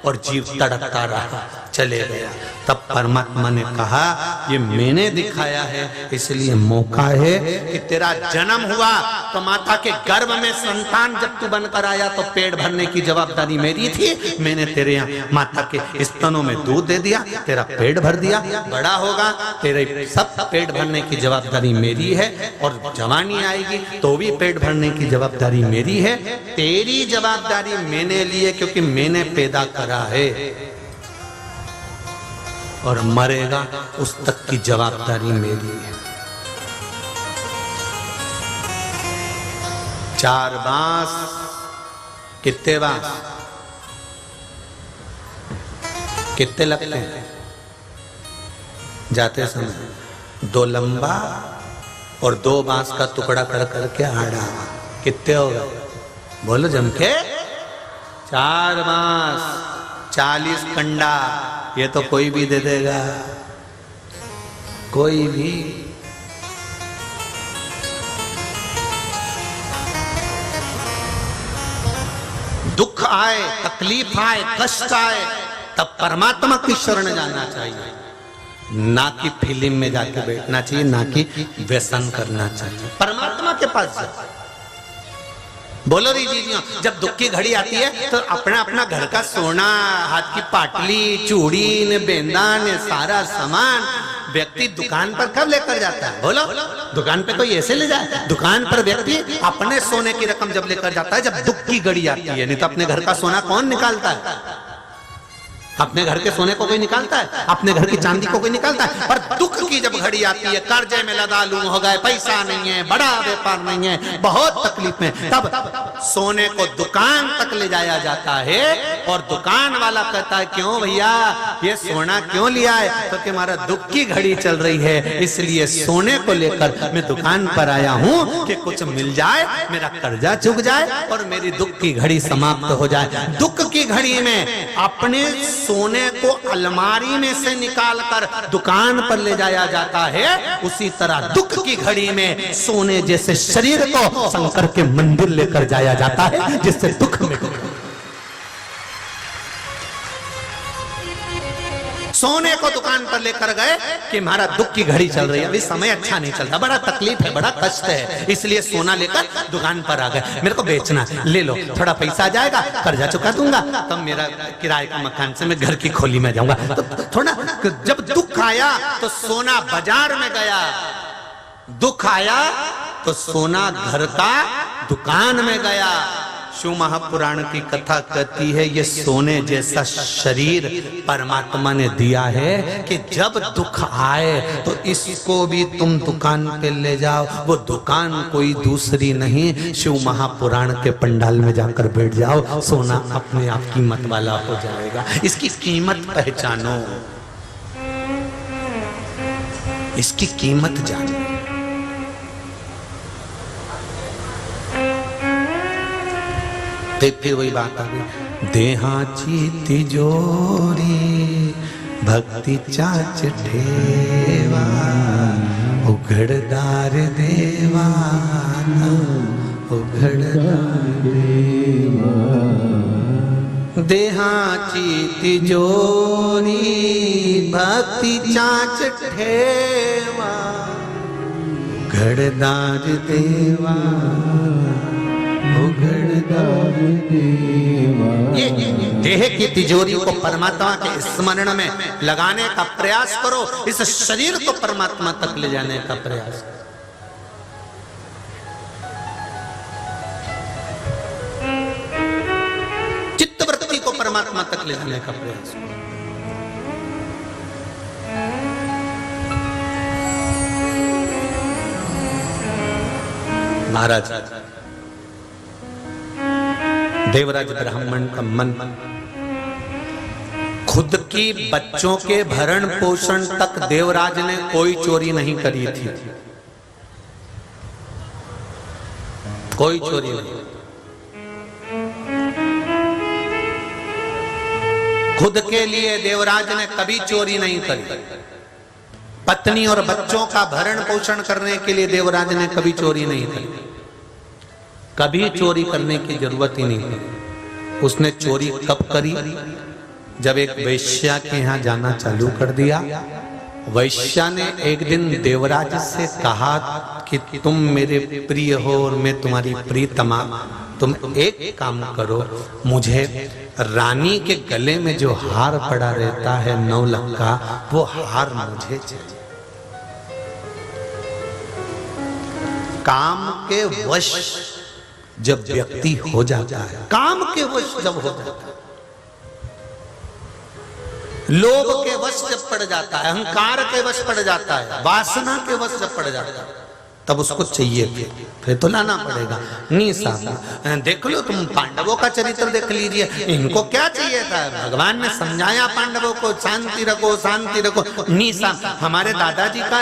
और जीव तड़पता रहा, चले गया। तब परमात्मा ने कहा ये मैंने दिखाया है, इसलिए मौका है कि तेरा जन्म हुआ तो माता के गर्भ में संतान जब तू बनकर आया तो पेट भरने की जवाबदारी मेरी थी। मैंने तेरे यहाँ माता के स्तनों में दूध दे दिया, तेरा पेट भर दिया, बड़ा होगा तेरे सब पेट भरने की जवाबदारी मेरी है, और जवानी आएगी तो भी पेट भरने की जवाबदारी मेरी है। तेरी जवाबदारी मैंने ली है क्योंकि मैंने पैदा करा है, और मरेगा उस तक की जवाबदारी मेरी है। 4 बांस, कितने बांस, कितने लगते हैं जाते समय? 2 लंबा और 2 बांस का टुकड़ा कर करके आड़ा, कितने हो गए बोलो जम के? 4 बांस 40 कंडा, ये तो कोई भी दे देगा, कोई भी। दुख आए, तकलीफ आए, कष्ट आए, तब परमात्मा की शरण जाना चाहिए, ना कि फिल्म में जाके बैठना चाहिए, ना कि व्यसन करना चाहिए। परमात्मा के पास जाओ। बोलो री जी, जब दुख की घड़ी आती है तो अपना अपना घर का सोना, हाथ की पाटली, चूड़ी ने बेंदा ने सारा सामान व्यक्ति दुकान पर कब लेकर जाता है? बोलो, दुकान पे कोई ऐसे ले जाए? दुकान पर व्यक्ति अपने सोने की रकम जब लेकर जाता है जब दुख की घड़ी आती है, नहीं तो अपने घर का सोना कौन निकालता है? अपने घर के सोने को कोई निकालता है? अपने घर की चांदी को कोई निकालता है? पर दुख की जब घड़ी आती है, कर्जे में लदालू हो गए, पैसा नहीं है, बड़ा व्यापार नहीं है, बहुत तकलीफ में, तब सोने को दुकान तक ले जाया जाता है, और दुकान वाला कहता है क्यों भैया ये सोना क्यों लिया है? तो कि हमारा दुख की घड़ी चल रही है, इसलिए सोने को लेकर मैं दुकान पर आया हूं कि कुछ मिल जाए, मेरा कर्जा चुक जाए और मेरी दुख की घड़ी समाप्त हो जाए। दुख की घड़ी में अपने सोने को अलमारी में से निकालकर दुकान पर ले जाया जाता है, उसी तरह दुख की घड़ी में सोने जैसे शरीर को शंकर के मंदिर लेकर जाया जाता है, जिससे दुख में सोने को दुकान पर लेकर गए कि हमारा दुख की घड़ी चल रही है, अभी समय अच्छा नहीं चलता, बड़ा तकलीफ है, बड़ा कष्ट है, इसलिए सोना लेकर दुकान पर आ गए, मेरे को बेचना, ले लो, थोड़ा पैसा आ जाएगा, कर्जा चुका दूंगा, तब मेरा किराए का मकान से मैं घर की खोली में जाऊंगा। तो थोड़ा जब दुख आया तो सोना बाजार में गया, दुख आया तो सोना घर का दुकान में गया। शिव महापुराण की कथा कहती है ये सोने जैसा शरीर परमात्मा ने दिया है कि जब दुख आए तो इसको भी तुम दुकान पे ले जाओ। वो दुकान कोई दूसरी नहीं, शिव महापुराण के पंडाल में जाकर बैठ जाओ, सोना अपने आप कीमत वाला हो जाएगा। इसकी कीमत पहचानो, इसकी कीमत जानो। फिर वही बात आ गई, देहाची तिजोरी भक्ति चाच ठेवा, उघड़दार देवाना उघड़दार देवा। देहाची तिजोरी भक्ति चाच ठेवा, उघड़दार देवा ये देह की तिजोरी को परमात्मा के स्मरण में लगाने का प्रयास करो, इस शरीर को परमात्मा तक ले जाने का प्रयास करो। चित्तवृत्ति को परमात्मा तक ले जाने का प्रयास करो। महाराज देवराज ब्राह्मण का मन खुद की बच्चों के भरण पोषण तक देवराज ने कोई चोरी नहीं करी थी, कोई चोरी नहीं। खुद के लिए देवराज ने कभी चोरी नहीं करी। पत्नी और बच्चों का भरण पोषण करने के लिए देवराज ने कभी चोरी नहीं करी, कभी चोरी करने की जरूरत ही नहीं पड़ी। उसने चोरी कब करी? जब एक वैश्या के यहाँ जाना चालू कर दिया। वैश्या ने एक दिन देवराज से कहा कि तुम मेरे प्रिय हो और मैं तुम्हारी प्रियतमा, तुम एक काम करो, मुझे रानी के गले में जो हार पड़ा रहता है 9 लाख का, वो हार मुझे चाहिए। काम के वश जब व्यक्ति हो जाता है, काम के वश जब हो जाता है, लोभ के वश जब पड़ जाता है, अहंकार के वश पड़ जाता है, वासना के वश जब पड़ जाता है, तब उसको चाहिए फिर तो लाना पड़ेगा। नहीं साहब, देख लो तुम पांडवों का चरित्र देख लीजिए, इनको क्या चाहिए था? भगवान ने समझाया पांडवों को शांति रखो, शांति रखो। नहीं साहब, हमारे दादाजी का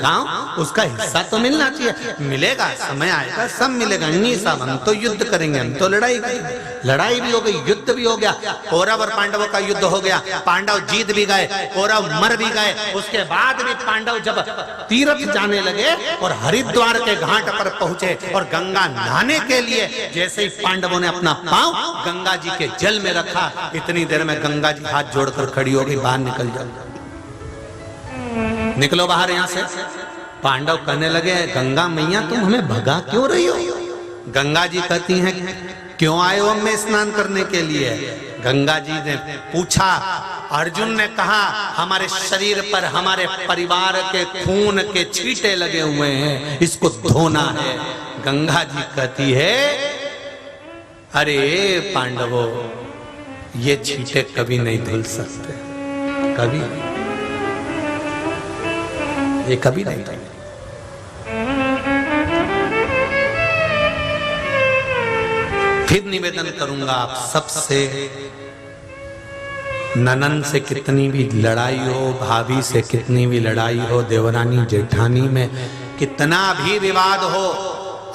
गांव, उसका हिस्सा तो मिलना चाहिए। मिलेगा, समय आएगा, सब मिलेगा। नहीं साहब, हम तो युद्ध करेंगे, हम तो लड़ाई करेंगे। लड़ाई भी हो गई, युद्ध भी हो गया, कौरव और पांडवों का युद्ध हो गया। पांडव जीत भी गए, कौरव मर भी गए। उसके बाद भी पांडव जब तीर्थ जाने लगे और हरिद्वार के घाट पर पहुंचे और गंगा नहाने के लिए जैसे ही पांडवों ने अपना पांव गंगा जी के जल में रखा, इतनी देर में गंगा जी हाथ जोड़कर खड़ी हो गई, बाहर निकल जाओ, निकलो बाहर यहां से। पांडव कहने लगे, गंगा मैया तुम हमें भगा क्यों रही हो? गंगा जी कहती हैं, क्यों आए हो हमें स्नान करने के लिए? गंगा जी ने पूछा, अर्जुन ने कहा हमारे शरीर पर हमारे परिवार के खून के छींटे लगे हुए हैं, इसको धोना है। गंगा जी कहती है, अरे पांडवों, ये छींटे कभी नहीं धुल सकते, कभी, ये कभी नहीं धुल। फिर निवेदन करूंगा आप सबसे, ननन से कितनी भी लड़ाई हो, भाभी से कितनी भी लड़ाई हो, देवरानी जेठानी में कितना भी विवाद हो,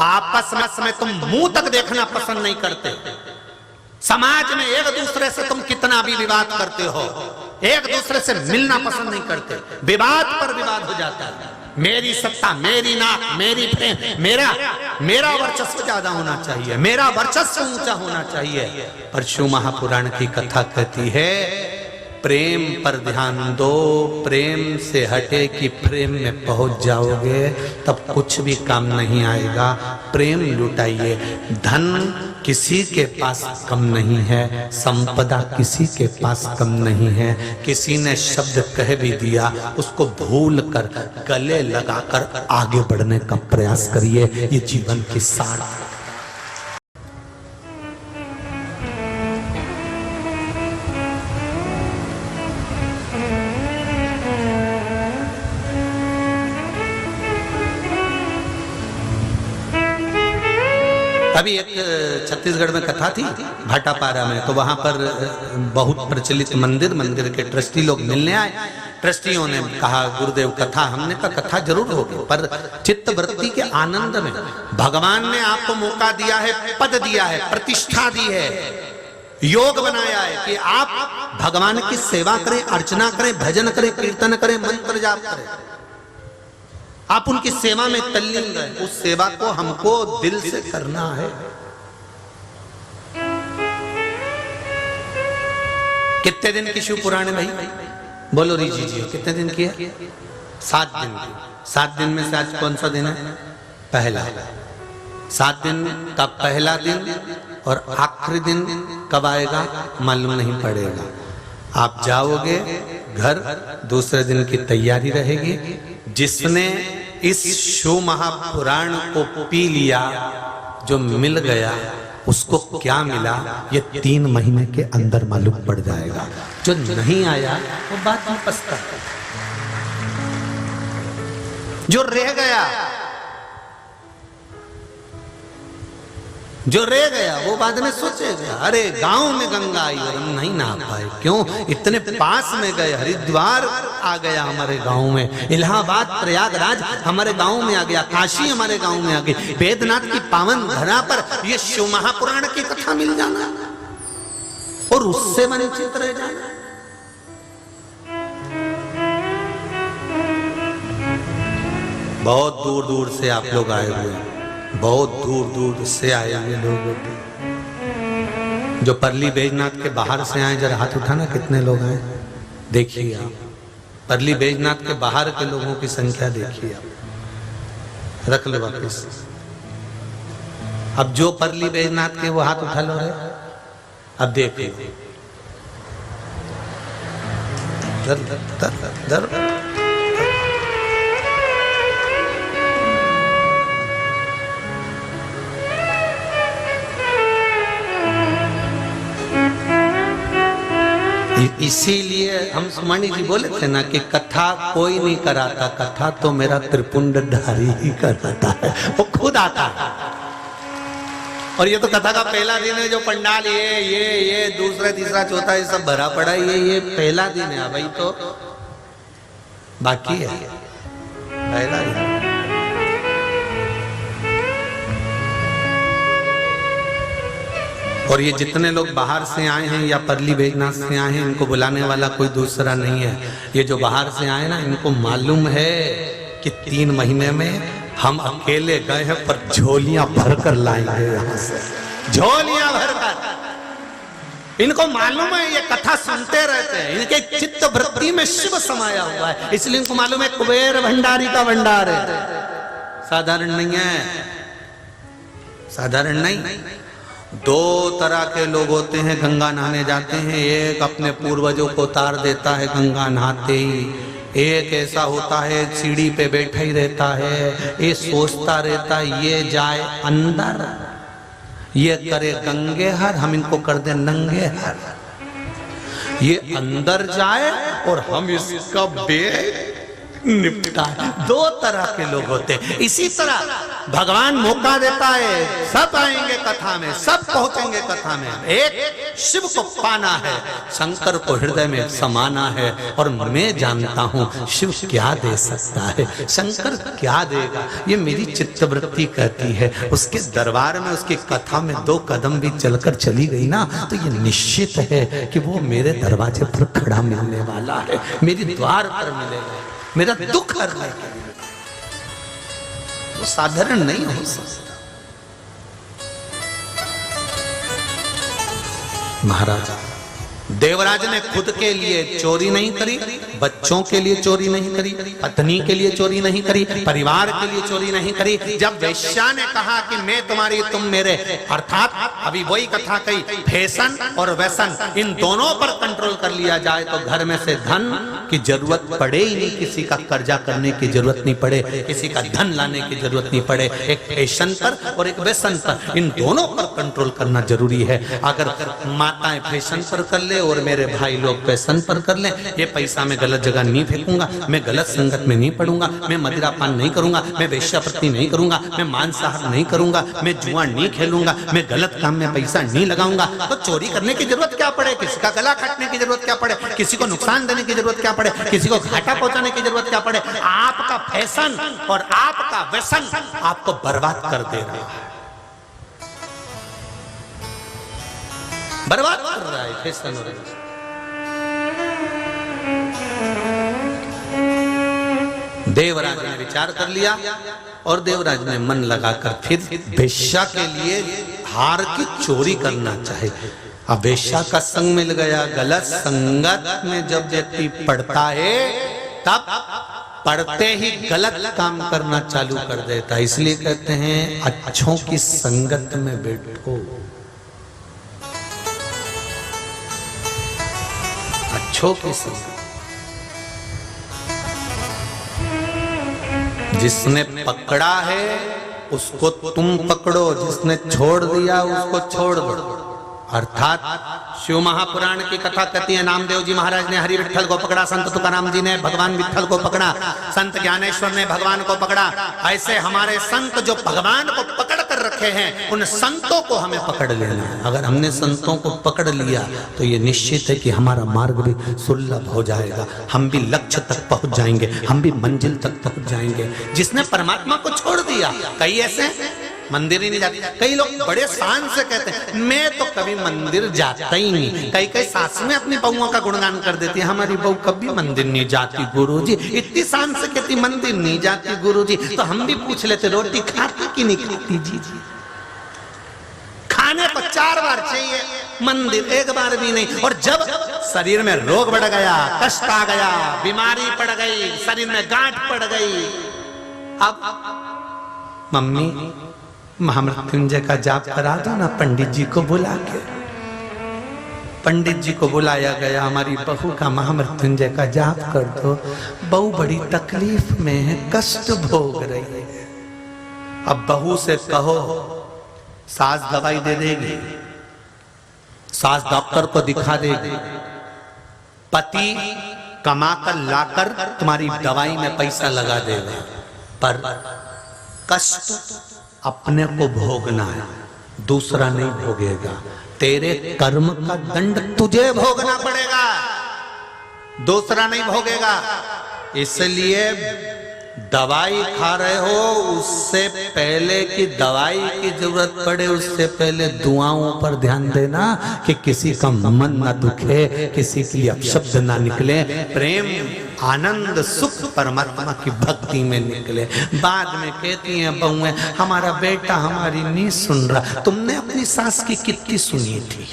आपस में तुम मुंह तक देखना पसंद नहीं करते। समाज में एक दूसरे से तुम कितना भी विवाद करते हो, एक दूसरे से मिलना पसंद नहीं करते, विवाद पर विवाद हो जाता है। मेरी सत्ता, मेरी नाक, मेरी प्रेम, मेरा वर्चस्व ज्यादा होना चाहिए, मेरा वर्चस्व ऊंचा होना चाहिए। पर शिव महापुराण की कथा कहती है, प्रेम पर ध्यान दो, प्रेम से हटे कि प्रेम में पहुंच जाओगे तब कुछ भी काम नहीं आएगा। प्रेम लुटाइए। धन किसी के पास कम नहीं है, संपदा किसी के पास कम नहीं है। किसी ने शब्द कह भी दिया, उसको भूल कर गले लगाकर आगे बढ़ने का प्रयास करिए, ये जीवन की सार। अभी एक छत्तीसगढ़ में कथा थी भाटापारा में, तो वहां पर बहुत प्रचलित मंदिर के ट्रस्टी लोग मिलने आए। ट्रस्टियों ने कहा, गुरुदेव कथा, हमने कहा कथा जरूर होगी, पर चित्त वृत्ति के आनंद में भगवान ने आपको मौका दिया है, पद दिया है, प्रतिष्ठा दी है, योग बनाया है कि आप भगवान की सेवा करें, अर्चना करें, भजन करें, कीर्तन करें, मंत्र जाप करें, आप उनकी सेवा में तल्लीन रहे। उस सेवा को हमको दिल से करना है। कितने दिन की शिव पुराण भाई? बोलो रीजी जी, कितने दिन की है? 7 दिन की। 7 दिन में से आज कौन सा दिन है? पहला। 7 दिन का पहला दिन और आखिरी दिन कब आएगा मालूम नहीं पड़ेगा। आप जाओगे घर, दूसरे दिन की तैयारी रहेगी। जिसने इस शिव महापुराण को पी लिया, जो मिल गया, उसको क्या मिला ये 3 महीने के अंदर मालूम पड़ जाएगा। जो नहीं आया वो बाद में पछताएगा। जो रह गया वो बाद में सोचेगा, अरे गांव में गंगा आई और हम नहीं नहा पाए। क्यों? इतने पास में गए, हरिद्वार आ गया हमारे गांव में, इलाहाबाद प्रयागराज हमारे गांव में आ गया, काशी हमारे गांव में आ गई, वेदनाथ की पावन धरा पर ये शिव महापुराण की कथा मिल जाना और उससे वंचित रह जाना। बहुत दूर दूर से आप लोग आए हुए हैं, बहुत दूर दूर से आए हुए लोग। जो परली बैजनाथ के बाहर से आए, जरा हाथ उठाना, कितने लोग आए देखिए आप। परली बैजनाथ के बाहर के लोगों की संख्या देखिए आप। रख लो वापिस। अब जो परली बैजनाथ के वो हाथ उठा लो है। अब देखिए इसीलिए हम सुमानी जी बोले थे ना कि कथा कोई नहीं कराता, कथा तो मेरा त्रिपुंडधारी ही कराता है, वो खुद आता है। और ये तो कथा का पहला दिन है। जो पंडाल ये दूसरा तीसरा चौथा ये सब भरा पड़ा है, ये पहला दिन है भाई, तो बाकी है पहला ही। और ये जितने लोग बाहर से आए हैं या परली बैजनाथ से आए हैं, इनको बुलाने वाला कोई दूसरा नहीं है। ये जो बाहर से आए ना, इनको मालूम है कि 3 महीने में हम अकेले गए हैं, पर झोलियां भरकर लाएंगे यहाँ से, झोलियां भरकर। इनको मालूम है, ये कथा सुनते रहते हैं, इनके चित्त वृत्ति में शिव समाया हुआ है, इसलिए इनको मालूम है कुबेर भंडारी का भंडार है। साधारण नहीं है, साधारण नहीं। 2 तरह के लोग होते हैं गंगा नहाने जाते हैं। एक अपने पूर्वजों को उतार देता है गंगा नहाते ही, एक ऐसा होता है सीढ़ी पे बैठा ही रहता है, ये सोचता रहता है ये जाए अंदर, ये करे गंगे हर, हम इनको कर दे नंगे हर। ये अंदर जाए और हम इसका निपटा। 2 तरह के लोग होते हैं। इसी तरह भगवान मौका देता है, सब आएंगे कथा में, सब पहुंचेंगे कथा में। एक शिव को पाना है, शंकर को हृदय में समाना है। और मैं जानता हूं शिव क्या दे सकता है, शंकर क्या देगा, ये मेरी चित्तवृत्ति कहती है। उसके दरबार में, उसकी कथा में 2 कदम भी चलकर चली गई ना, तो ये निश्चित है कि वो मेरे दरवाजे पर खड़ा मिलने वाला है, मेरे द्वार पर मिलेगा, मेरा दुख हरने के लिए। वो साधारण नहीं हो सकता। महाराज देवराज ने खुद के लिए चोरी नहीं करी, बच्चों के लिए चोरी नहीं करी, पत्नी के लिए चोरी नहीं करी, परिवार के लिए चोरी नहीं करी। जब वेश्या ने कहा कि मैं तुम्हारी तुम मेरे, अर्थात अभी वही कथा कही, फैशन और व्यसन इन दोनों पर कंट्रोल कर लिया जाए तो घर में से धन की जरूरत पड़े ही नहीं, किसी का कर्जा करने की जरूरत नहीं पड़े, किसी का धन लाने की जरूरत नहीं पड़े। एक फैशन पर और एक व्यसन पर, इन दोनों पर कंट्रोल करना जरूरी है। अगर माताएं फैशन पर कर ले और मेरे भाई लोग फैशन पर कर ले, ये पैसा मैं गलत जगह नहीं फेंकूंगा, मैं गलत संगत में नहीं पड़ूंगा, मैं मदिरापान नहीं करूंगा, मैं वेश्यावृत्ति नहीं करूंगा, मैं मांसाहार नहीं करूंगा, मैं जुआ नहीं खेलूंगा, मैं गलत काम में पैसा नहीं लगाऊंगा, तो चोरी करने की जरूरत क्या पड़े, किसी का गला काटने की जरूरत क्या पड़े, किसी को नुकसान देने की जरूरत क्या पड़े, किसी को घाटा पहुंचाने की जरूरत क्या पड़े। आपका फैशन और आपका व्यसन आपको बर्बाद कर दे रहा है, बर्बाद कर रहा है फैशन और देवराज ने विचार कर लिया और देवराज ने मन लगाकर फिर वेश्या के लिए हार की चोरी करना चाहे। अब वेश्या का संग मिल गया, गलत संगत में जब व्यक्ति पड़ता है तब पढ़ते ही गलत काम करना चालू कर देता है। इसलिए कहते हैं अच्छों की संगत में बैठो, अच्छों की संगत। जिसने पकड़ा है उसको तुम पकड़ो, जिसने छोड़ दिया उसको छोड़ दो। अर्थात शिव महापुराण की कथा कहती है, नामदेव जी महाराज ने हरि विठ्ठल को पकड़ा, संत तुकाराम जी ने भगवान विठ्ठल को पकड़ा, संत ज्ञानेश्वर ने भगवान को पकड़ा। ऐसे हमारे संत जो भगवान को पकड़ कर रखे हैं, उन संतों को हमें पकड़ लेना है। अगर हमने संतों को पकड़ लिया तो ये निश्चित है कि हमारा मार्ग भी सुलभ हो जाएगा, हम भी लक्ष्य तक पहुंच जाएंगे, हम भी मंजिल तक पहुंच जाएंगे। जिसने परमात्मा को छोड़ दिया, कई ऐसे मंदिर ही नहीं जाते। कई लोग बड़े शान से कहते हैं मैं तो कभी मंदिर जाता ही नहीं। कई सास में अपनी बहुओं का गुणगान कर देती है, हमारी बहू कभी मंदिर नहीं जाती गुरुजी। इतनी शान से कहती मंदिर नहीं जाती गुरुजी। तो हम भी पूछ लेते रोटी खाती कि नहीं खाती जी? खाने को 4 बार चाहिए, मंदिर एक बार भी नहीं। और जब शरीर में रोग बढ़ गया, कष्ट आ गया, बीमारी पड़ गई, शरीर में गांठ पड़ गई, अब मम्मी महामृत्युंजय का जाप करा दो ना पंडित जी को बुला के। पंडित जी को बुलाया गया, हमारी बहू का महामृत्युंजय का जाप कर दो, बहू बड़ी तकलीफ में है, कष्ट भोग रही है। अब बहू से कहो, सास दवाई दे देगी, सास डॉक्टर को दिखा देगी, पति कमाकर लाकर तुम्हारी दवाई में पैसा लगा देगा, पर कष्ट अपने को भोगना है, दूसरा नहीं भोगेगा। तेरे कर्म का दंड तुझे भोगना पड़ेगा, दूसरा नहीं भोगेगा। इसलिए दवाई खा रहे हो, उससे पहले कि दवाई की जरूरत पड़े, उससे पहले दुआओं पर ध्यान देना कि किसी का मन ना दुखे, किसी के लिए अपशब्द ना निकले, प्रेम आनंद सुख परमात्मा की भक्ति में निकले। बाद में कहती हैं बहुएं, हमारा बेटा हमारी नहीं सुन रहा। तुमने अपनी सास की कितनी सुनी थी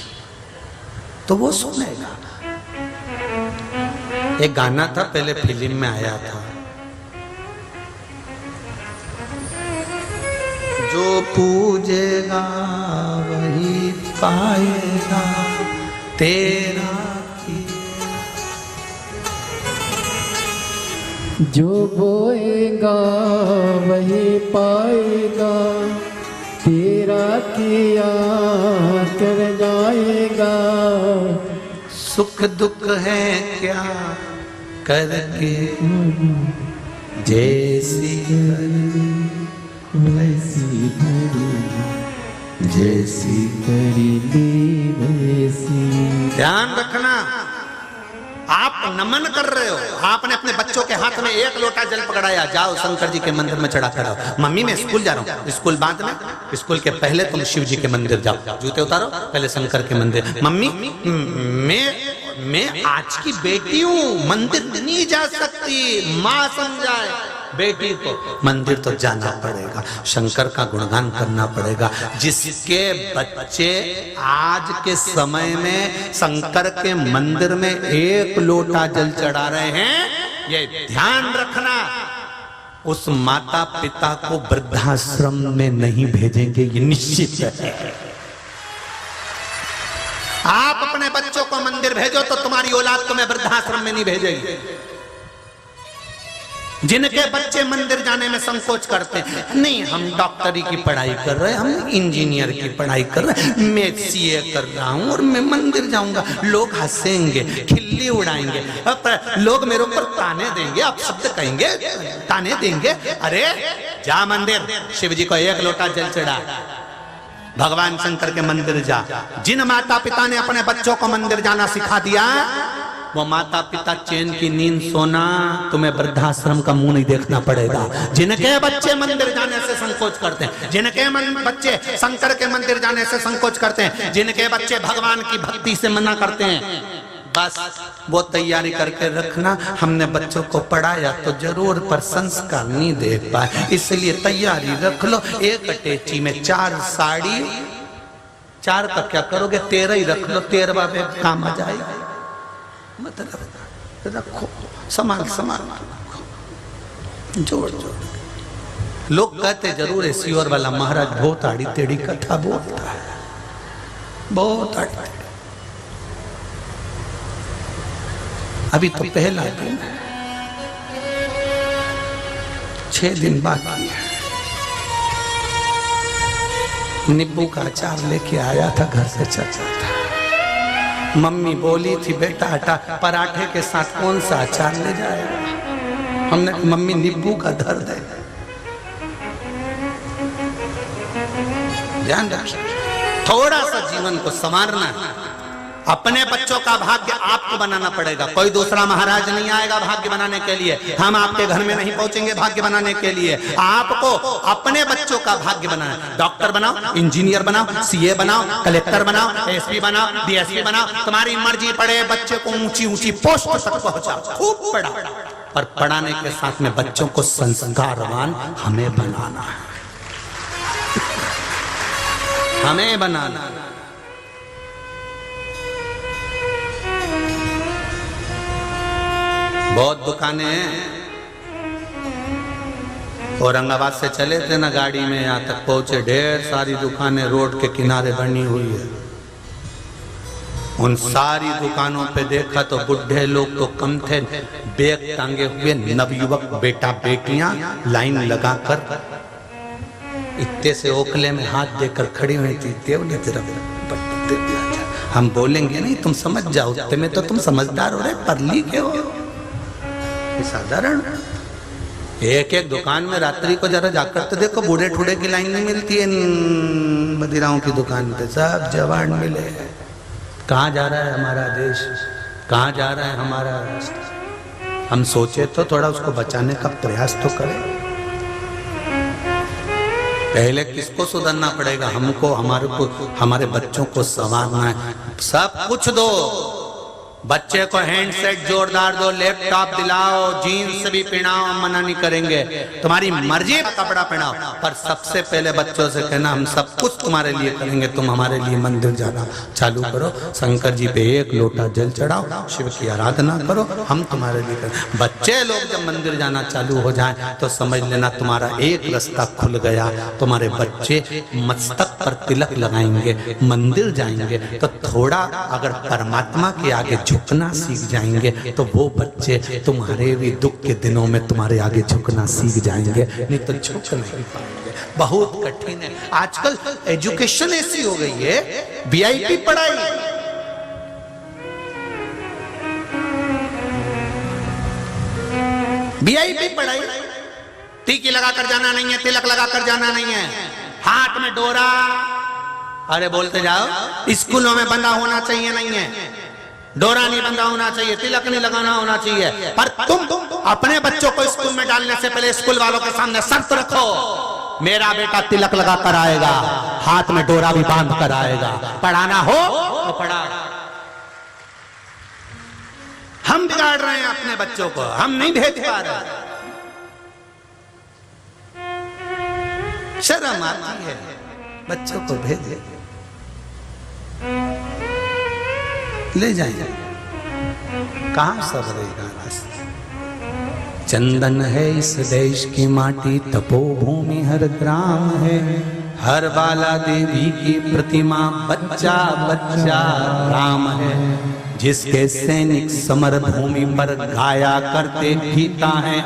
तो वो सुनेगा। एक गाना था, पहले फिल्म में आया था, जो पूजेगा वही पाएगा तेरा किया। जो बोएगा वही पाएगा, तेरा किया कर जाएगा। सुख दुख है क्या करके जैसी वैसी करी, जैसी करी वैसी। ध्यान रखना, आप नमन कर रहे हो, आपने अपने बच्चों के हाथ में 1 लोटा जल पकड़ाया, जाओ शंकर जी के मंदिर में चढ़ा कर आओ। मम्मी मैं स्कूल जा रहा हूँ, स्कूल बाद में, स्कूल के पहले तुम शिव जी के मंदिर जाओ, जूते उतारो, पहले शंकर के मंदिर। मम्मी मैं आज की बेटी हूँ, मंदिर नहीं जा सकती, माँ समझाए बेटी को। मंदिर तो जाना पड़ेगा, शंकर का गुणगान करना पड़ेगा। जिसके बच्चे आज के समय में शंकर के मंदिर में 1 लोटा जल चढ़ा रहे हैं, ये ध्यान रखना, उस माता पिता को वृद्धाश्रम में नहीं भेजेंगे, ये निश्चित है। आप अपने बच्चों को मंदिर भेजो तो तुम्हारी औलाद तुम्हें वृद्धाश्रम में नहीं भेजेगी। जिनके बच्चे मंदिर जाने में संकोच करते हैं, नहीं हम डॉक्टरी की पढ़ाई कर रहे हैं, हम इंजीनियर की पढ़ाई कर रहे हैं, मैं सीए कर रहा हूं और मैं मंदिर जाऊंगा, लोग हंसेंगे, खिल्ली उड़ाएंगे, लोग मेरे ऊपर ताने देंगे, आप शब्द कहेंगे, ताने देंगे। अरे जा मंदिर, शिव जी को 1 लोटा जल चढ़ा, भगवान शंकर के मंदिर जा। जिन माता पिता ने अपने बच्चों को मंदिर जाना सिखा दिया, वो माता पिता चैन की नींद सोना, तुम्हें वृद्धाश्रम का मुंह नहीं देखना पड़ेगा। जिनके बच्चे मंदिर जाने से संकोच करते हैं, जिनके बच्चे शंकर के मंदिर जाने से संकोच करते हैं, जिनके बच्चे भगवान की भक्ति से मना करते हैं, बस वो तैयारी करके रखना। हमने बच्चों को पढ़ाया तो जरूर, पर संस्कार नहीं दे पाए, इसलिए तैयारी रख लो। 1 अटैची में 4 साड़ी, 4 का क्या करोगे, 13 ही रख लो, 13वां बैग काम आ जाएगा। मतलब रखो, संभाल रखो। जोड़ जोड़। लोग कहते जरूर है सीवर वाला महाराज बहुत आड़ी टेढ़ी कथा बोलता है, बहुत आड़ी टेढ़ी। अभी तो पहला दिन, 6 दिन बाकी है। नींबू का अचार लेके आया था, घर से चचा था। मम्मी बोली थी बेटा हटा पराठे के साथ कौन सा अचार ले जाएगा। हमने मम्मी नींबू का दर्द है, ध्यान रखिए। थोड़ा सा जीवन को संवारना है। अपने बच्चों का भाग्य आपको बनाना पड़ेगा, कोई दूसरा महाराज नहीं आएगा भाग्य बनाने के लिए। हम आपके घर में नहीं पहुंचेंगे भाग्य बनाने के लिए। आपको अपने बच्चों का भाग्य बनाना है। डॉक्टर बनाओ, इंजीनियर बनाओ, सीए बनाओ, कलेक्टर बनाओ, एसपी बनाओ, डीएसपी बनाओ, तुम्हारी मर्जी पड़े। बच्चे को ऊंची ऊंची पोस्ट तक पहुंचाओ, खूब पढ़ा, पर पढ़ाने के साथ में बच्चों को संस्कारवान हमें बनाना है, हमें बनाना। बहुत दुकानें हैं, औरंगाबाद से चले थे ना गाड़ी में, यहाँ तक पहुंचे, ढेर सारी दुकानें रोड के किनारे बनी हुई है। उन सारी दुकानों पे देखा तो बुढ़े लोग तो कम थे, बैग टांगे हुए नवयुवक बेटा बेटियां लाइन लगाकर इतने से ओखले में हाथ देकर खड़ी हुई थी। देव ने तेरा हम बोलेंगे नहीं, तुम समझ जाओ, उतने में तो तुम समझदार हो रहे, परली के हो साधारण। एक एक दुकान में रात्रि को जरा जाकर तो देखो, बूढ़े ठूढ़े की लाइन नहीं मिलती है मदिराओं की दुकान पे, सब जवान मिले। कहाँ जा रहा है हमारा देश, कहाँ जा रहा है हमारा राष्ट्र। हम सोचे तो थोड़ा उसको बचाने का प्रयास तो करें। पहले किसको सुधरना पड़ेगा? हमको, हमारे बच्चों को संवारना है। सब कुछ दो, बच्चे को हैंडसेट जोरदार दो, लैपटॉप दिलाओ, जीन्स भी पहनाओ, मना नहीं करेंगे, तुम्हारी मर्जी का कपड़ा पहनाओ, पर सबसे पहले बच्चों से कहना हम सब कुछ तुम्हारे लिए करेंगे, तुम हमारे लिए मंदिर जाना चालू करो, शंकर जी पे 1 लोटा जल चढ़ाओ, शिव की आराधना करो, हम तुम्हारे लिए करें। बच्चे लोग जब मंदिर जाना चालू हो जाए तो समझ लेना तुम्हारा एक रास्ता खुल गया। तुम्हारे बच्चे मस्तक पर तिलक लगाएंगे, मंदिर जाएंगे, तो थोड़ा अगर परमात्मा के आगे झुकना सीख जाएंगे तो वो बच्चे तुम्हारे भी दुख के दिनों में तुम्हारे आगे झुकना सीख जाएंगे, नहीं तो झुक नहीं पाएंगे। बहुत कठिन है आजकल। एजुकेशन ऐसी हो गई है, वीआईपी पढ़ाई, वीआईपी पढ़ाई। टीकी लगाकर जाना नहीं है, तिलक लगाकर जाना नहीं है, हाथ में डोरा, अरे बोलते जाओ। स्कूलों में बंधा होना चाहिए, नहीं है, डोरा नहीं बंधा होना चाहिए, तिलक नहीं लगाना होना चाहिए। पर तुम अपने बच्चों को स्कूल में डालने से पहले स्कूल वालों के सामने शर्त रखो, मेरा बेटा तिलक लगा कर आएगा, हाथ में डोरा भी बांध कर आएगा, पढ़ाना हो तो पढ़ा। हम बिगाड़ रहे हैं अपने बच्चों को, हम नहीं भेज पा रहे। शर्म आती है, बच्चों को भेजे, ले जाए, कहां सब रहेगा। चंदन है इस देश की माटी, तपोभूमि हर ग्राम है, हर बाला देवी की प्रतिमा, बच्चा बच्चा राम है। जिसके सैनिक समर भूमि पर गाया करते गीता है,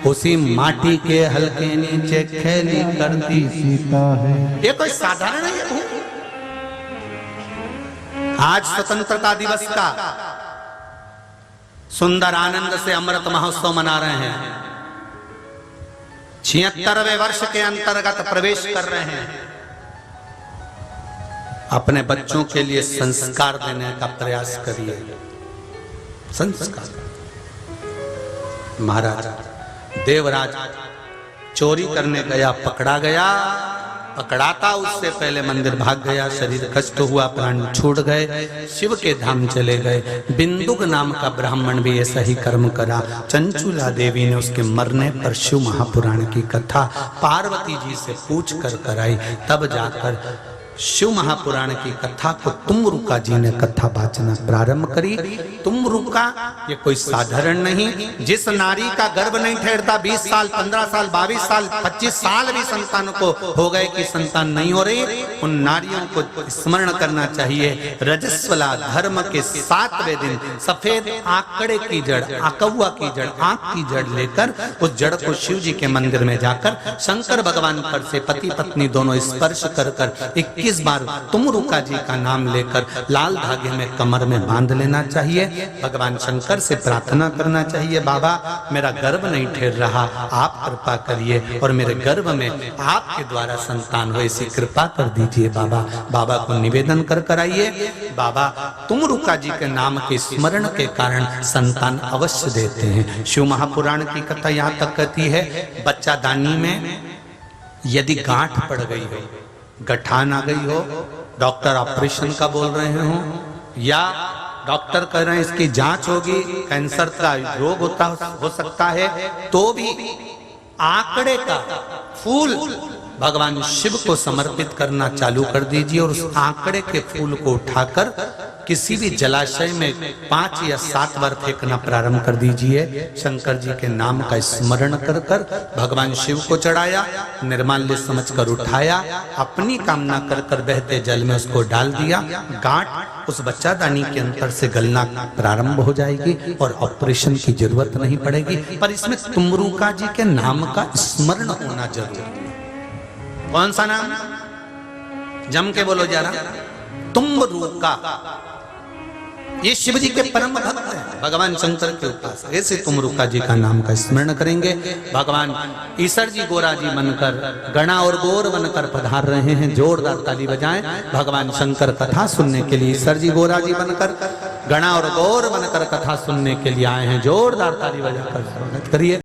उसी माटी के हल्के नीचे खेली करती सीता है। ये कोई साधारण है? आज स्वतंत्रता दिवस का सुंदर आनंद से अमृत महोत्सव मना रहे हैं, 76वें वर्ष के अंतर्गत प्रवेश कर रहे हैं। अपने बच्चों के लिए संस्कार देने का प्रयास करिए। संस्कार। महाराज देवराज चोरी करने गया, पकड़ा गया, पकड़ाता उससे पहले मंदिर भाग गया, शरीर कष्ट हुआ, प्राण छूट गए, शिव के धाम चले गए। बिंदुक नाम का ब्राह्मण भी ऐसा ही कर्म करा। चंचुला देवी ने उसके मरने पर शिव महापुराण की कथा पार्वती जी से पूछ कर कराई, तब जाकर शिव महापुराण की कथा को तुमरुका जी ने कथा वाचना प्रारंभ करी। तुमरुका ये कोई साधारण नहीं, जिस नारी का गर्भ नहीं ठहरता, 20 साल 15 साल 22 साल 25 साल भी संतान को हो गए कि संतान नहीं हो रही, उन नारियों को स्मरण करना चाहिए। रजस्वला धर्म के 7वें दिन सफेद आंकड़े की जड़, आकौआ की जड़, आंख की जड़ लेकर उस जड़ को शिव जी के मंदिर में जाकर शंकर भगवान पर से पति पत्नी दोनों स्पर्श कर 21 बार तुमरुका जी का नाम लेकर लाल धागे में कमर में बांध लेना चाहिए। भगवान शंकर से प्रार्थना करना चाहिए, बाबा मेरा गर्भ नहीं ठहर रहा, आप कृपा करिए और मेरे गर्भ में आपके द्वारा संतान हो, ऐसी कृपा कर दीजिए बाबा। बाबा को निवेदन कर आइए, बाबा तुमरुका जी के नाम के स्मरण के कारण संतान अवश्य देते हैं। शिव महापुराण की कथा यहाँ तक कहती है, बच्चा दानी में यदि गांठ पड़ गई हो, गठान आ गई हो, डॉक्टर ऑपरेशन का बोल रहे हो या डॉक्टर कह रहे हैं इसकी जांच होगी, कैंसर का रोग हो सकता है, तो भी आंकड़े का फूल भगवान शिव को समर्पित करना चालू कर दीजिए और उस आंकड़े के फूल को उठाकर किसी भी जलाशय में 5 या 7 बार फेंकना प्रारंभ कर दीजिए। शंकर जी के नाम का स्मरण कर भगवान शिव को चढ़ाया, निर्माल्य समझकर उठाया, अपनी कामना कर बहते जल में उसको डाल दिया। गांठ उस बच्चादानी के अंतर से गलना प्रारंभ हो जाएगी और ऑपरेशन की जरूरत नहीं पड़ेगी। पर इसमें तुमरुका जी के नाम का स्मरण होना जरूरी है। कौन सा नाम? जम के बोलो जरा, तुमरुका। ये शिव जी के परम भक्त हैं, भगवान शंकर के उपासक। ऐसे तुमरुका जी का नाम का स्मरण करेंगे। भगवान ईसर जी गोरा जी बनकर, गणा और गौर बनकर पधार रहे हैं। जोरदार ताली बजाएं भगवान शंकर कथा सुनने के लिए। ईसर जी गोरा जी बनकर, गणा और गौर बनकर कथा सुनने के लिए आए हैं। जोरदार ताली बजाकर स्वागत करिए।